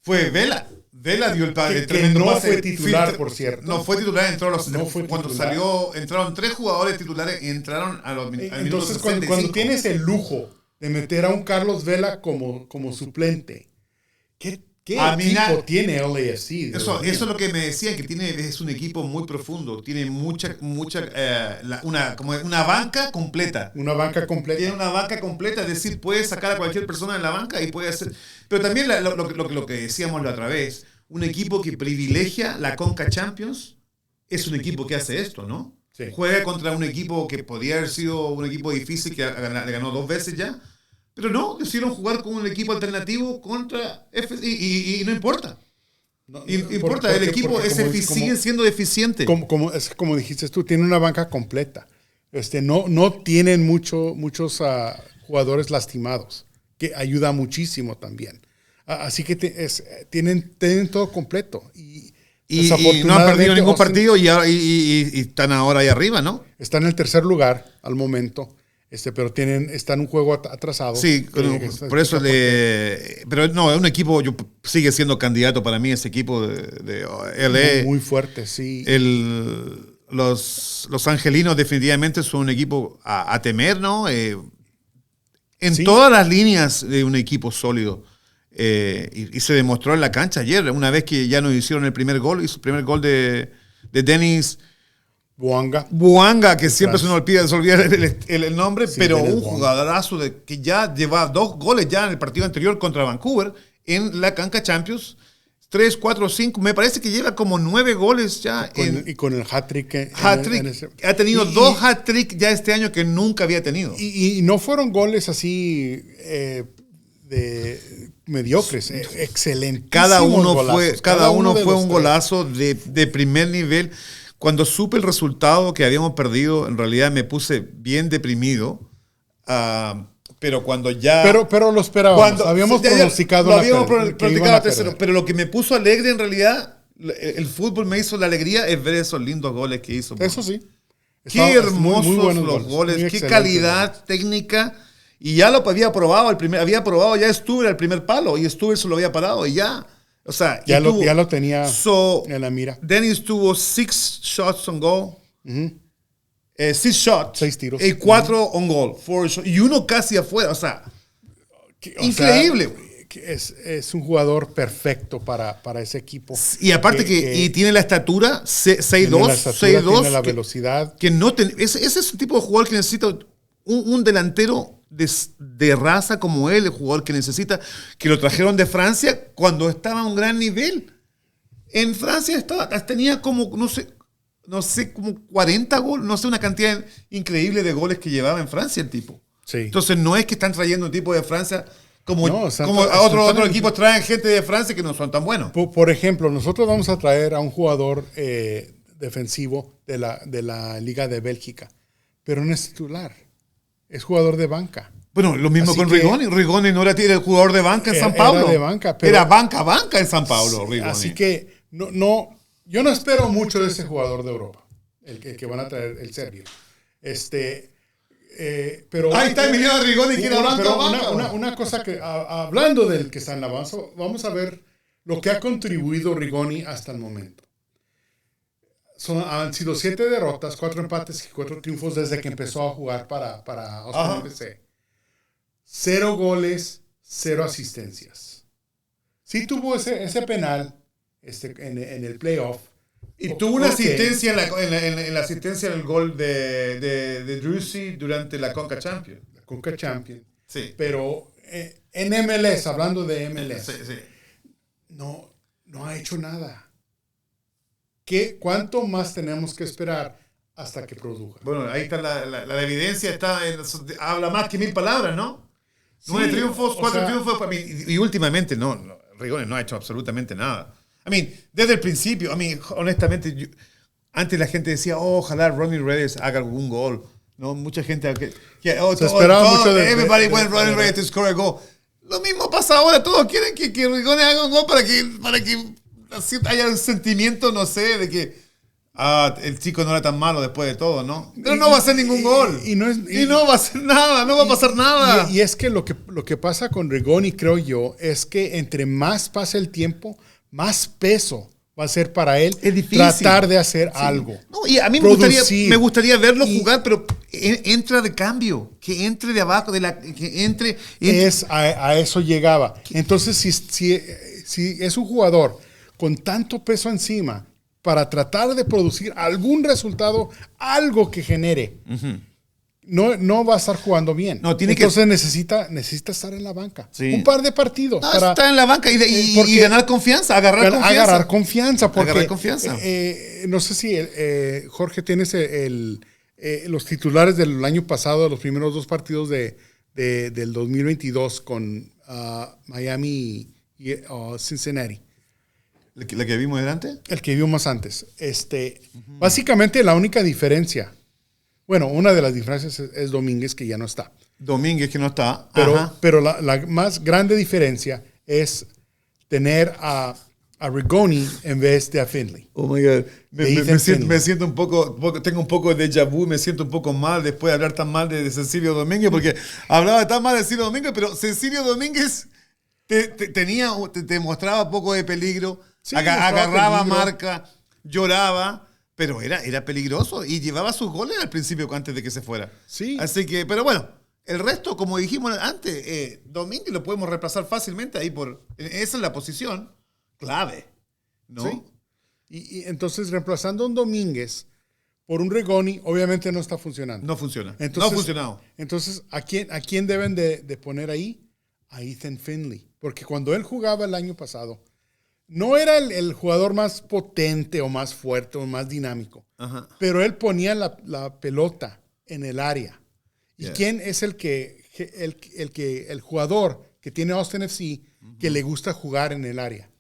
Vela. Vela dio el pase. Que no pase, fue titular, por cierto. No fue titular, cuando salió, entraron 3 jugadores titulares y entraron a los minutos. Entonces, cuando tienes el lujo de meter a un Carlos Vela como suplente, ¿qué equipo tiene LAFC? Eso es lo que me decían, que es un equipo muy profundo, tiene una banca completa. Una banca completa. Tiene una banca completa, es decir, puede sacar a cualquier persona en la banca y puede hacer. Pero también lo que decíamos la otra vez, un equipo que privilegia la Conca Champions es un equipo que hace esto, ¿no? Sí. Juega contra un equipo que podría haber sido un equipo difícil que le ganó 2 veces ya. Pero no, decidieron jugar con un equipo alternativo contra y no importa. No importa, el equipo sigue siendo deficiente. Como dijiste tú, tiene una banca completa. No tienen muchos jugadores lastimados, que ayuda muchísimo también. Así que tienen todo completo. Y no han perdido ningún partido y están ahora ahí arriba, ¿no? Están en el 3er lugar al momento. Pero están un juego atrasado. Sí, por eso pero no, es un equipo, sigue siendo candidato para mí ese equipo de LA. Muy fuerte, sí. Los angelinos definitivamente son un equipo a temer, ¿no? Todas las líneas de un equipo sólido. Y se demostró en la cancha ayer, una vez que ya nos hicieron el primer gol, y su primer gol de Dennis Buanga, que siempre se nos olvida el nombre, sí, pero un jugadorazo que ya lleva 2 goles ya en el partido anterior contra Vancouver en la Conca Champions. 3, 4, 5, me parece que lleva como 9 goles ya. Y con el hat-trick. Ha tenido 2 hat-trick ya este año que nunca había tenido. Y no fueron goles así de mediocres, excelentes. Cada uno fue un golazo de primer nivel. Cuando supe el resultado que habíamos perdido, en realidad me puse bien deprimido. Pero cuando ya... Pero lo esperábamos. Habíamos pronosticado la tercera. Pero lo que me puso alegre, en realidad, el fútbol me hizo la alegría, es ver esos lindos goles que hizo. Eso sí. Qué hermosos los goles, qué calidad técnica. Y ya lo había probado, había probado ya Stuber al primer palo, y Stuber se lo había parado, y ya... O sea, ya lo tenía en la mira. Dennis tuvo 6 shots on goal. 6 shots. 6 tiros. Y 4 on goal. 4 shots. Y uno casi afuera. O sea, increíble. Es un jugador perfecto para ese equipo. Y aparte que tiene la estatura, 6'2", tiene la velocidad. Ese es el tipo de jugador que necesita un delantero de raza como él, el jugador que necesita, que lo trajeron de Francia cuando estaba a un gran nivel. En Francia tenía como, no sé, como 40 goles, no sé, una cantidad increíble de goles que llevaba en Francia el tipo. Sí. Entonces no es que están trayendo un tipo de Francia como otros equipos traen gente de Francia que no son tan buenos. Por ejemplo, nosotros vamos a traer a un jugador defensivo de la Liga de Bélgica, pero no es titular. Es jugador de banca. Bueno, lo mismo con Rigoni. Rigoni no era el jugador de banca en San Pablo. Era de banca. Era banca en San Pablo, Rigoni. Así que yo no espero mucho de ese jugador de Europa, el que van a traer, el serbio. Pero ahí está el millón de Rigoni que era banca. Una cosa que, hablando del que está en la banca, vamos a ver lo que ha contribuido Rigoni hasta el momento. Han sido 7 derrotas, 4 empates y 4 triunfos desde que empezó a jugar para Austin FC. 0 goles, 0 asistencias. Sí tuvo ese penal en el playoff. Y tuvo una asistencia en la asistencia del gol de Drusy durante la Conca Champions. La Conca Champions. Sí. Pero en MLS, hablando de MLS, sí. No ha hecho nada. ¿Cuánto más tenemos que esperar hasta que produzca? Bueno, ahí está la evidencia, habla más que 1000 palabras, ¿no? 9 triunfos, 4 triunfos, y últimamente Rigoni no ha hecho absolutamente nada. Desde el principio, honestamente, antes la gente decía, ojalá Ronnie Reyes haga algún gol. No, mucha gente se esperaba mucho de everybody want Ronnie Reyes to score a goal. Lo mismo pasa ahora, todos quieren que Rigoni haga un gol para que haya un sentimiento, no sé, de que el chico no era tan malo después de todo, ¿no? Pero no va a hacer ningún gol. Y no va a hacer nada, no va a pasar nada. Y es que lo que pasa con Rigoni, creo yo, es que entre más pasa el tiempo, más peso va a ser para él tratar de hacer algo. No, y a mí me gustaría verlo jugar, pero entra de cambio, que entre de abajo, que entre. A eso llegaba. Entonces, si es un jugador con tanto peso encima para tratar de producir algún resultado, algo que genere, no va a estar jugando bien. Entonces necesita estar en la banca. Sí. Un par de partidos. Estar en la banca y ganar confianza, agarrar confianza. No sé si Jorge tienes los titulares del año pasado, los primeros 2 partidos del 2022 con Miami y Cincinnati. ¿La que vimos delante? El que vimos antes. Básicamente la única diferencia, bueno, una de las diferencias es Domínguez, que ya no está. Pero la más grande diferencia es tener a Rigoni en vez de a Finley. Oh my God. Me siento un poco, tengo un poco de déjà vu, me siento un poco mal después de hablar tan mal de Cecilio Domínguez, porque hablaba tan mal de Cecilio Domínguez, pero Cecilio Domínguez te mostraba poco de peligro. Sí, agarraba marca, lloraba, pero era peligroso y llevaba sus goles al principio antes de que se fuera. Sí. Así que, pero bueno, el resto, como dijimos antes, Domínguez lo podemos reemplazar fácilmente ahí esa es la posición clave, ¿no? Sí. Y entonces reemplazando a un Domínguez por un Rigoni, obviamente no está funcionando. No funciona. Entonces, no ha funcionado. Entonces, ¿a quién deben de poner ahí? A Ethan Finley. Porque cuando él jugaba el año pasado, no era el jugador más potente o más fuerte o más dinámico, pero él ponía la pelota en el área. ¿Y quién es el jugador que tiene Austin FC que le gusta jugar en el área?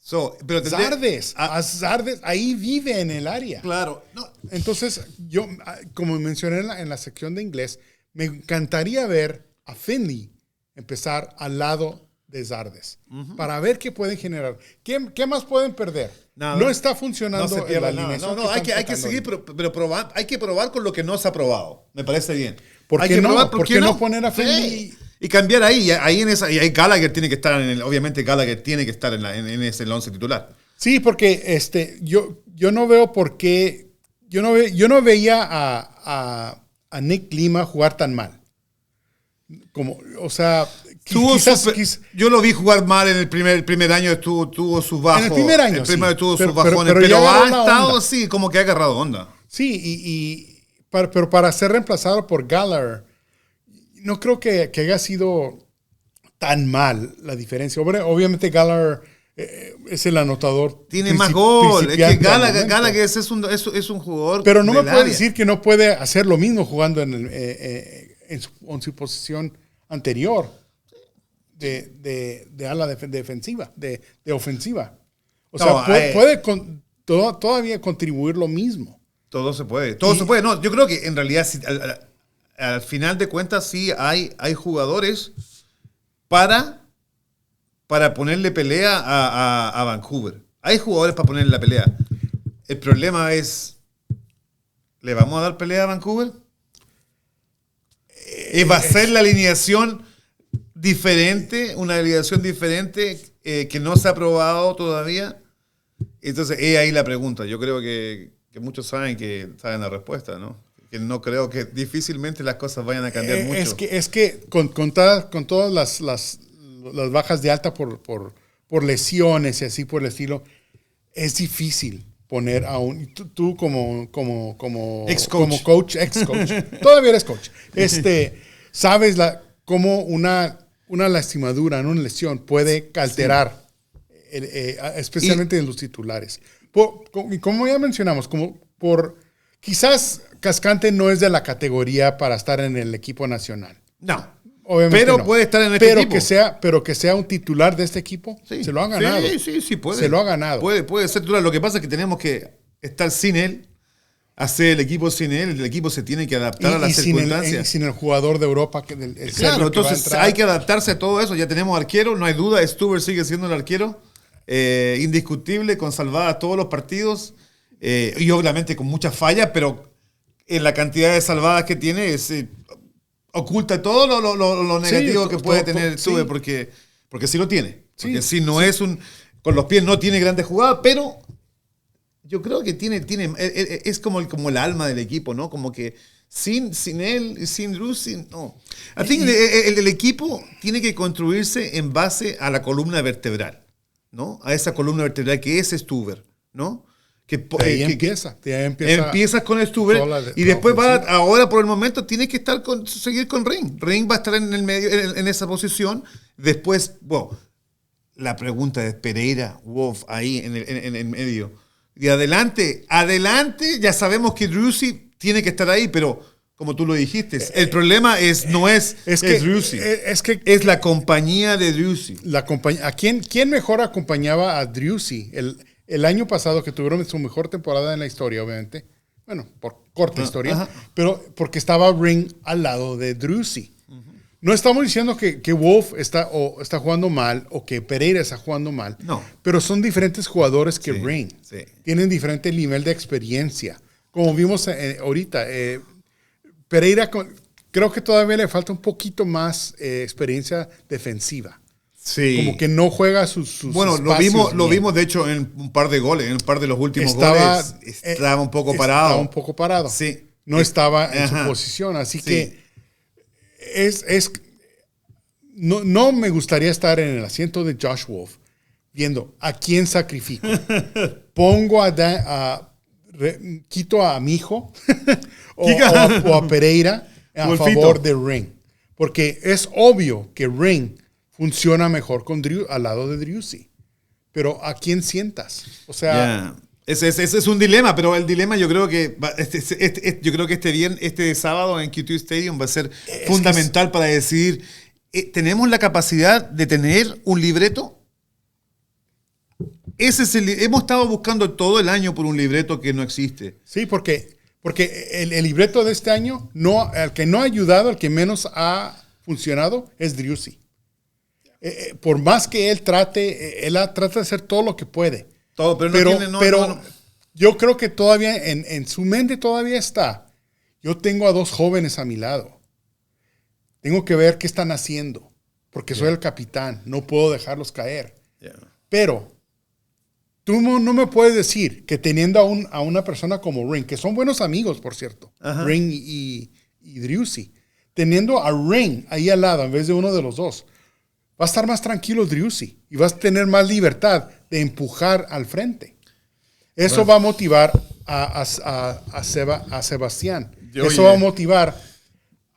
Zardes. Zardes ahí vive en el área. Claro. No. Entonces, yo, como mencioné en la sección de inglés, me encantaría ver a Finley empezar al lado de Zardes para ver qué pueden generar. ¿Qué más pueden perder? Nada. No está funcionando en la alineación. No, hay que seguir, pero probar, hay que probar con lo que no se ha probado. Me parece bien. ¿Por qué no poner a Finley y cambiar ahí. Ahí y ahí Gallagher tiene que estar, obviamente Gallagher tiene que estar en ese 11 titular. Sí, porque yo no veo por qué, yo no veía a Nick Lima jugar tan mal. Como, o sea, yo lo vi jugar mal en el primer año, tuvo sus bajos. En el primer año, tuvo sus bajones, pero ha estado así, como que ha agarrado onda. Sí, pero para ser reemplazado por Gallagher, no creo que haya sido tan mal la diferencia. Obviamente Gallagher es el anotador. Tiene más gol. Es que Gallagher es un jugador. Pero no me puede decir que no puede hacer lo mismo jugando en su posición anterior de ala defensiva, de ofensiva. O sea, puede todavía contribuir lo mismo. Todo se puede. Se puede. No, yo creo que en realidad al final de cuentas sí hay jugadores para ponerle pelea a Vancouver. Hay jugadores para ponerle la pelea. El problema es, ¿le vamos a dar pelea a Vancouver? ¿Va a ser la alineación diferente, una alineación diferente que no se ha probado todavía? Entonces, es ahí la pregunta. Yo creo que muchos saben la respuesta, ¿no? Que no creo que difícilmente las cosas vayan a cambiar mucho. Es que con todas las bajas de alta por lesiones y así por el estilo, es difícil poner a tú como coach, todavía eres coach, sabes cómo una lastimadura, una lesión puede alterar, especialmente en los titulares. Y como ya mencionamos, quizás Cascante no es de la categoría para estar en el equipo nacional. No. Obviamente pero puede estar en este equipo. Pero que sea un titular de este equipo, se lo ha ganado. Sí, puede. Se lo ha ganado. Puede ser titular. Lo que pasa es que tenemos que estar sin él, hacer el equipo sin él. El equipo se tiene que adaptar a las circunstancias. Sin el jugador de Europa. Claro, entonces hay que adaptarse a todo eso. Ya tenemos arquero, no hay duda. Stuber sigue siendo el arquero. Indiscutible, con salvadas todos los partidos. Y obviamente con muchas fallas, pero en la cantidad de salvadas que tiene oculta todo lo negativo que puede tener Stuber, porque sí lo tiene. Porque sí no es con los pies no tiene grandes jugadas, pero yo creo que es como el alma del equipo, ¿no? Como que sin él, sin Driussi, no. El equipo tiene que construirse en base a la columna vertebral, ¿no? A esa columna vertebral que es Stuber, ¿no? Empiezas con Stuber y después ahora por el momento tienes que seguir con Ring. Ring va a estar en el medio, en esa posición. Después, la pregunta es Pereira, Wolff ahí en el medio. Y adelante, ya sabemos que Driussi tiene que estar ahí, pero como tú lo dijiste, el problema no es Driussi. Es la compañía de Driussi. ¿Quién mejor acompañaba a Driussi? El año pasado, que tuvieron su mejor temporada en la historia, obviamente. Bueno, por corta historia. Pero porque estaba Ring al lado de Driussi. No estamos diciendo que Wolff está jugando mal o que Pereira está jugando mal. No. Pero son diferentes jugadores que Ring. Sí. Tienen diferente nivel de experiencia. Como vimos ahorita, Pereira creo que todavía le falta un poquito más experiencia defensiva. Sí. Como que no juega sus bueno, lo vimos de hecho en un par de goles, en un par de los últimos goles. Estaba un poco parado. Estaba un poco parado. Sí. No estaba en su posición. Así que no me gustaría estar en el asiento de Josh Wolff viendo a quién sacrifico. Quito a mi hijo o a Pereira a favor de Ring. Porque es obvio que Ring funciona mejor al lado de Driussi. Pero ¿a quién sientas? O sea... Ese es un dilema, pero el dilema yo creo que este sábado en Q2 Stadium va a ser fundamental para decidir, ¿tenemos la capacidad de tener un libreto? Hemos estado buscando todo el año por un libreto que no existe. Sí, porque el libreto de este año, el que no ha ayudado, el que menos ha funcionado, es Driussi. Por más que él trata de hacer todo lo que puede. Todo, pero yo creo que todavía en su mente todavía está. Yo tengo a dos jóvenes a mi lado. tengo que ver qué están haciendo, porque soy el capitán, no puedo dejarlos caer. Pero tú no me puedes decir que teniendo a una persona como Ring, que son buenos amigos, por cierto, Ring y Driussi, teniendo a Ring ahí al lado en vez de uno de los dos, va a estar más tranquilo Driussi y vas a tener más libertad de empujar al frente. Eso va a motivar a Sebastián. Eso va a motivar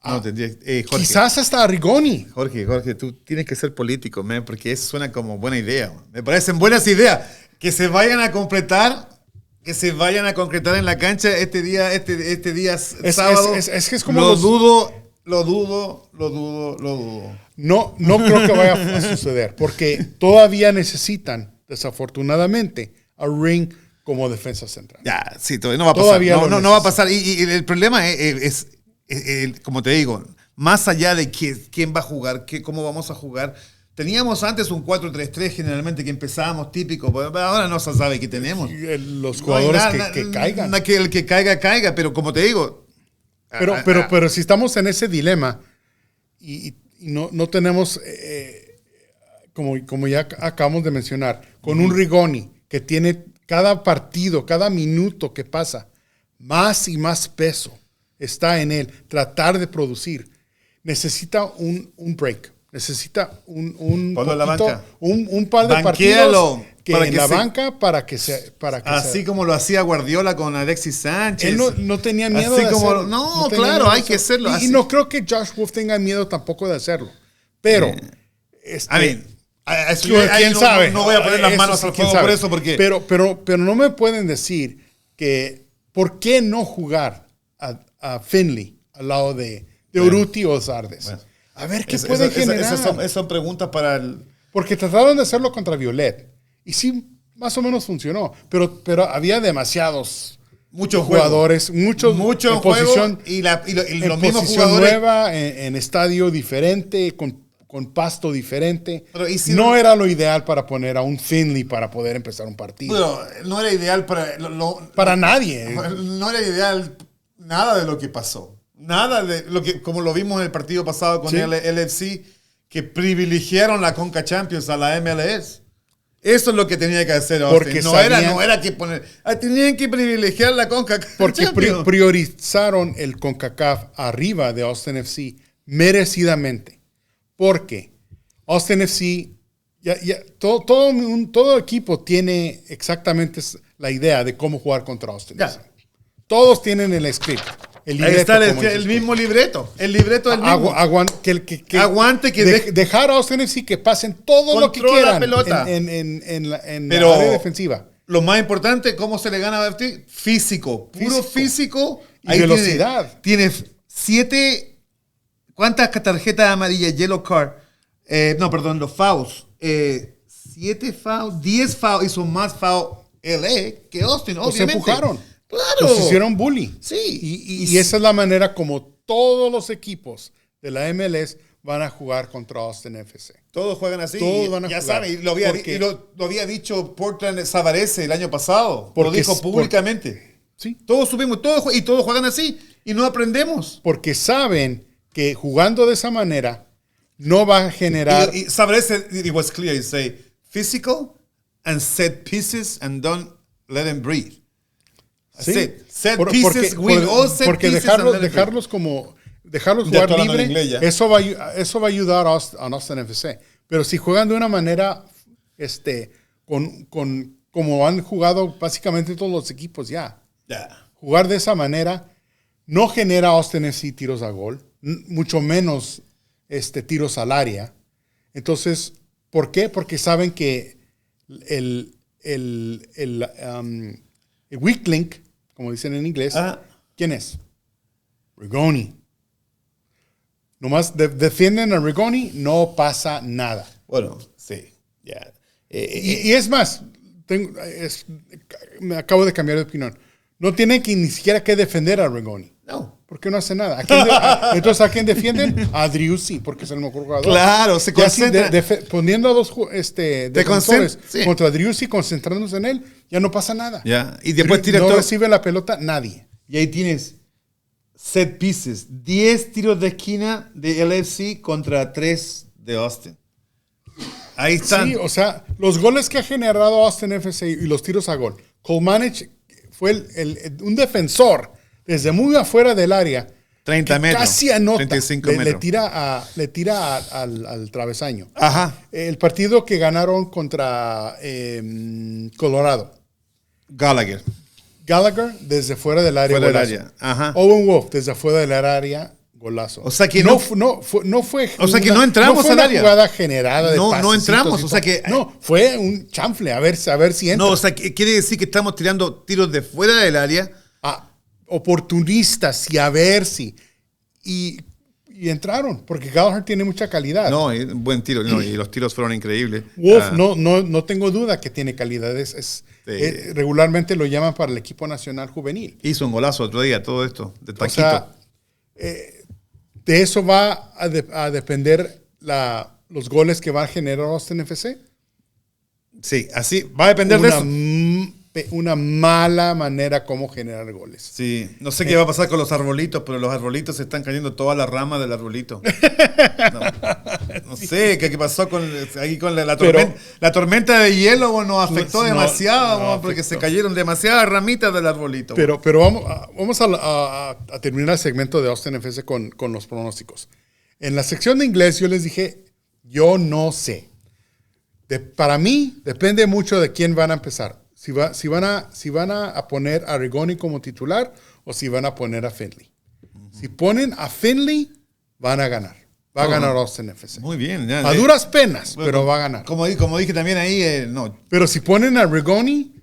Jorge, quizás hasta a Rigoni. Jorge, tú tienes que ser político, man, porque eso suena como buena idea. Man. Me parecen buenas ideas. Que se vayan a completar en la cancha este día sábado. Es como lo dudo. No creo que vaya a suceder, porque todavía necesitan, desafortunadamente, a Ring como defensa central. Ya, sí, todavía no va a pasar. No va a pasar. Y el problema es como te digo, más allá de quién va a jugar, cómo vamos a jugar. Teníamos antes un 4-3-3 generalmente que empezábamos típico, pero ahora no se sabe qué tenemos. Los jugadores que caigan. El que caiga, pero como te digo. Pero si estamos en ese dilema y no tenemos, como ya acabamos de mencionar, con un Rigoni que tiene cada partido, cada minuto que pasa, más y más peso está en él, tratar de producir. Necesita un break. Necesita un par de partidos en la banca para que así como lo hacía Guardiola con Alexis Sánchez. Él no tenía miedo de hacerlo. No, claro, hay que hacerlo. Y no creo que Josh Wolff tenga miedo tampoco de hacerlo. Pero, quién sabe. No voy a poner las manos al fuego por eso, porque. Pero no me pueden decir que ¿por qué no jugar a Finley al lado de Urruti o Zardes? Bueno. A ver qué puede generar. Esas son preguntas para el. Porque trataron de hacerlo contra Violet. Y sí, más o menos funcionó. Pero había muchos jugadores, mucho en posición, y los mismos posición jugadores nueva, en estadio diferente, con pasto diferente. No era lo ideal para poner a un Finley para poder empezar un partido. Bueno, no era ideal para nadie. No era ideal nada de lo que pasó. Nada de lo que, como lo vimos en el partido pasado con el LAFC, que privilegiaron la Conca Champions a la MLS. Eso es lo que tenía que hacer Austin. Porque no era que poner. Tenían que privilegiar la Conca Champions. Porque priorizaron el CONCACAF arriba de Austin FC merecidamente. Porque Austin FC, todo equipo tiene exactamente la idea de cómo jugar contra Austin FC. Todos tienen el script. Ahí está el mismo libreto. El libreto del mismo. Aguante que dejar a Austin FC que pasen todo lo que quieran la pelota. En la área defensiva. Lo más importante, ¿cómo se le gana a FT? Físico. Puro físico. Y ahí velocidad. Tienes 7. ¿Cuántas tarjetas amarillas? Yellow card. Los fouls. 7 fouls, 10 fouls. Hizo más fouls LA que Austin, obviamente. Se empujaron. Claro. Los hicieron bully. Sí. Y esa es la manera como todos los equipos de la MLS van a jugar contra Austin FC. Todos juegan así. Todos van a ya jugar. saben, lo había dicho Portland Alvarez el año pasado. Lo dijo públicamente. Sí. Todos subimos, y todos juegan así. Y no aprendemos. Porque saben que jugando de esa manera no va a generar... Y Alvarez, it was clear. He say, physical and set pieces and don't let them breathe. Sí. Set pieces, porque dejarlos jugar libre, eso va a ayudar a Austin FC. Pero si juegan de una manera, como han jugado básicamente todos los equipos jugar de esa manera no genera a Austin FC tiros a gol, mucho menos tiros al área. Entonces, ¿por qué? Porque saben que el weak link, como dicen en inglés, ¿quién es? Rigoni. Nomás defienden a Rigoni, no pasa nada. Bueno, sí. Yeah. Y es más, me acabo de cambiar de opinión. No tienen que ni siquiera que defender a Rigoni. No. Porque no hace nada. Entonces, ¿a quién defienden? A Driussi, porque es el mejor jugador. Claro, se concentra. Poniendo a dos defensores contra Driussi, concentrándose en él, ya no pasa nada. Y después no recibe la pelota nadie. Y ahí tienes set pieces. 10 tiros de esquina de LAFC contra 3 de Austin. Ahí están. Sí, o sea, los goles que ha generado Austin FC y los tiros a gol. Kolmanic fue un defensor desde muy afuera del área. 30 metros. Casi anota. 35 metros. Le tira al travesaño. Ajá. El partido que ganaron contra Colorado. Gallagher desde fuera del área. Fuera del área. Ajá. Owen Wolff desde fuera del área. Golazo. O sea que no fue. O sea que no entramos al área. Jugada generada de no entramos. O sea que no, fue un chanfle. A ver si entra. No, o sea, quiere decir que estamos tirando tiros de fuera del área. Oportunistas y a ver si. Y entraron, porque Gallagher tiene mucha calidad. No, buen tiro. No, y los tiros fueron increíbles. Wolff, no tengo duda que tiene calidad. Regularmente lo llaman para el equipo nacional juvenil. Hizo un golazo otro día, todo esto, de taquito. O sea, de eso va a depender los goles que va a generar Austin FC. Sí, así va a depender de eso. Una mala manera como generar goles. Sí, no sé qué va a pasar con los arbolitos, pero los arbolitos se están cayendo todas las ramas del arbolito. No sé qué pasó con la tormenta. La tormenta de hielo nos afectó demasiado, porque se cayeron demasiadas ramitas del arbolito. Pero vamos a terminar el segmento de Austin FC con los pronósticos. En la sección de inglés yo les dije, yo no sé. Para mí depende mucho de quién van a empezar. Si van a poner a Rigoni como titular o si van a poner a Finley. Si ponen a Finley, van a ganar. Va a ganar Austin FC. Muy bien. A duras penas, pero va a ganar. Como dije también ahí, no. Pero si ponen a Rigoni,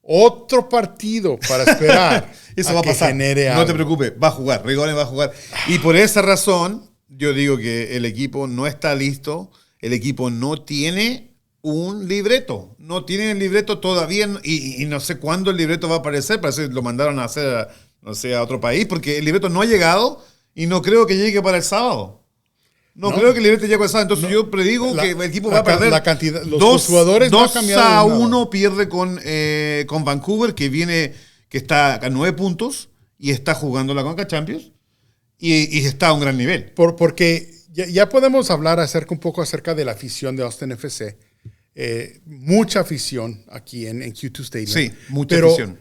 otro partido para esperar. Eso va a pasar. Genere algo. No te preocupes, va a jugar. Rigoni va a jugar. Y por esa razón, yo digo que el equipo no está listo. El equipo no tiene un libreto. No tienen el libreto todavía y no sé cuándo el libreto va a aparecer. Parece que lo mandaron a hacer, a otro país, porque el libreto no ha llegado y no creo que llegue para el sábado. No creo que el libreto llegue para el sábado. Entonces yo predigo que el equipo va a perder. La cantidad, los jugadores no han cambiado. 2-1 pierde con Vancouver, que está a 9 puntos y está jugando la Conca Champions y está a un gran nivel. Porque ya podemos hablar un poco acerca de la afición de Austin FC. Mucha afición aquí en Q2 Stadium. Sí, mucha afición.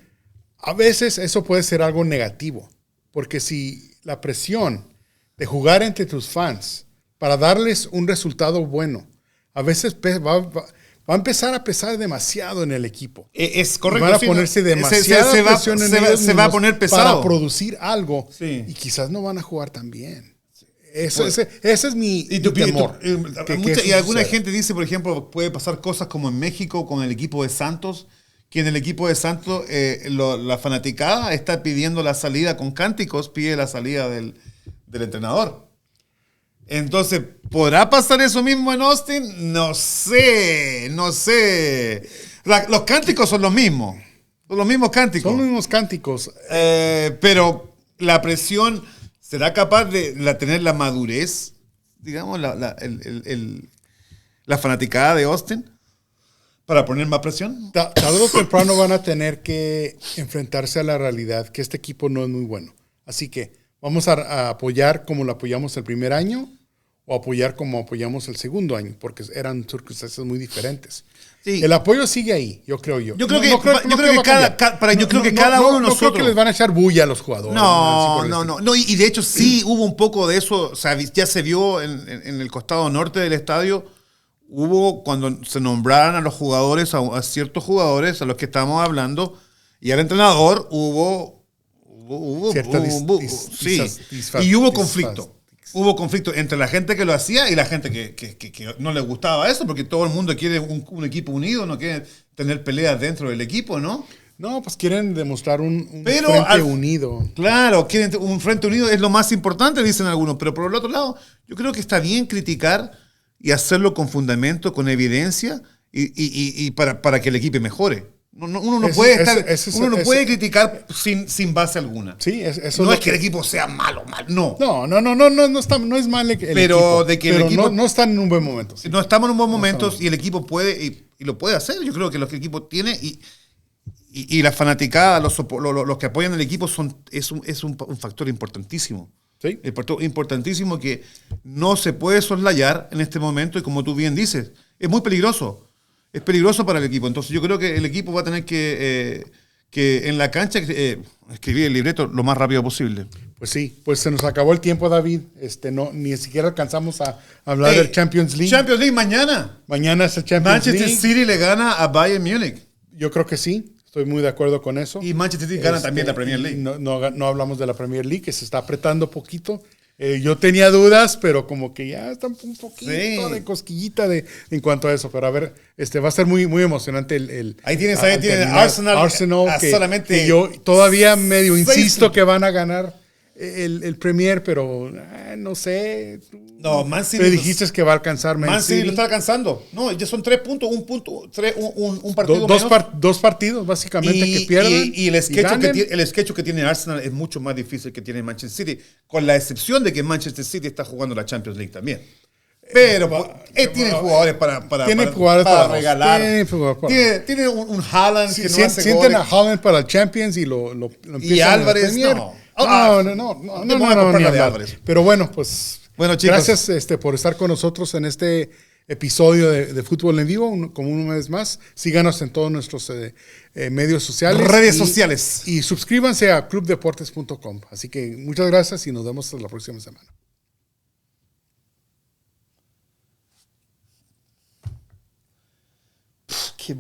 A veces eso puede ser algo negativo, porque si la presión de jugar entre tus fans para darles un resultado bueno, a veces va a empezar a pesar demasiado en el equipo. Es correcto. Van a ponerse demasiada presión en ellos se va a poner pesado para producir algo y quizás no van a jugar tan bien. Ese es mi temor. Y alguna gente dice, por ejemplo, puede pasar cosas como en México con el equipo de Santos, que en el equipo de Santos la fanaticada está pidiendo la salida con cánticos, pide la salida del entrenador. Entonces, ¿podrá pasar eso mismo en Austin? No sé. Los cánticos son los mismos. Son los mismos cánticos. Pero la presión... ¿Será capaz de tener la madurez, digamos, la fanaticada de Austin para poner más presión? Tarde o temprano van a tener que enfrentarse a la realidad que este equipo no es muy bueno. Así que vamos a apoyar como lo apoyamos el primer año o apoyar como apoyamos el segundo año, porque eran circunstancias muy diferentes. Sí. El apoyo sigue ahí, yo creo. Yo creo que cada uno de nosotros... No creo que les van a echar bulla a los jugadores. No. Y de hecho sí hubo un poco de eso. O sea, ya se vio en el costado norte del estadio. Cuando se nombraron a los jugadores, a ciertos jugadores a los que estamos hablando, y al entrenador hubo y hubo conflicto. Hubo conflicto entre la gente que lo hacía y la gente que no le gustaba eso, porque todo el mundo quiere un equipo unido, no quiere tener peleas dentro del equipo, ¿no? No, pues quieren demostrar un frente unido. Claro, quieren un frente unido, es lo más importante, dicen algunos. Pero por el otro lado, yo creo que está bien criticar y hacerlo con fundamento, con evidencia, y para que el equipo mejore. Uno no puede criticar sin base alguna. Sí, eso no es que el equipo sea malo. No es mal el pero equipo. De que el equipo no está en un buen momento. Sí. No estamos en un buen momento y el equipo puede y lo puede hacer. Yo creo que los que el equipo tiene y la fanaticada, los que apoyan al equipo es un factor importantísimo. Sí. El factor importantísimo que no se puede soslayar en este momento y como tú bien dices, es muy peligroso. Es peligroso para el equipo. Entonces yo creo que el equipo va a tener que en la cancha escribir el libreto lo más rápido posible. Pues sí, pues se nos acabó el tiempo, David. Ni siquiera alcanzamos a hablar del Champions League. Champions League mañana. Mañana es el Champions League. Manchester City le gana a Bayern Múnich. Yo creo que sí. Estoy muy de acuerdo con eso. Y Manchester City gana también la Premier League. No hablamos de la Premier League, que se está apretando poquito. Yo tenía dudas, pero como que ya está un poquito de cosquillita en cuanto a eso. Pero a ver, va a ser muy, muy emocionante ahí tienen Arsenal que, solamente que yo todavía medio insisto que van a ganar el Premier, pero no sé. No, Man City. Me dijiste que va a alcanzar Man City lo está alcanzando. No, ya son 3 puntos, un partido dos partidos, básicamente, que pierdan. Y el sketch que tiene Arsenal es mucho más difícil que tiene Manchester City, con la excepción de que Manchester City está jugando la Champions League también. Pero tienen jugadores para regalar. Tiene un Haaland que no hace sienten goles. a Haaland para el Champions y lo empiezan y Alvarez, no. Pero bueno, pues chicos, gracias por estar con nosotros en este episodio de Fútbol en Vivo, como una vez más. Síganos en todos nuestros medios sociales. Redes sociales. Y suscríbanse a clubdeportes.com. Así que muchas gracias y nos vemos hasta la próxima semana. Qué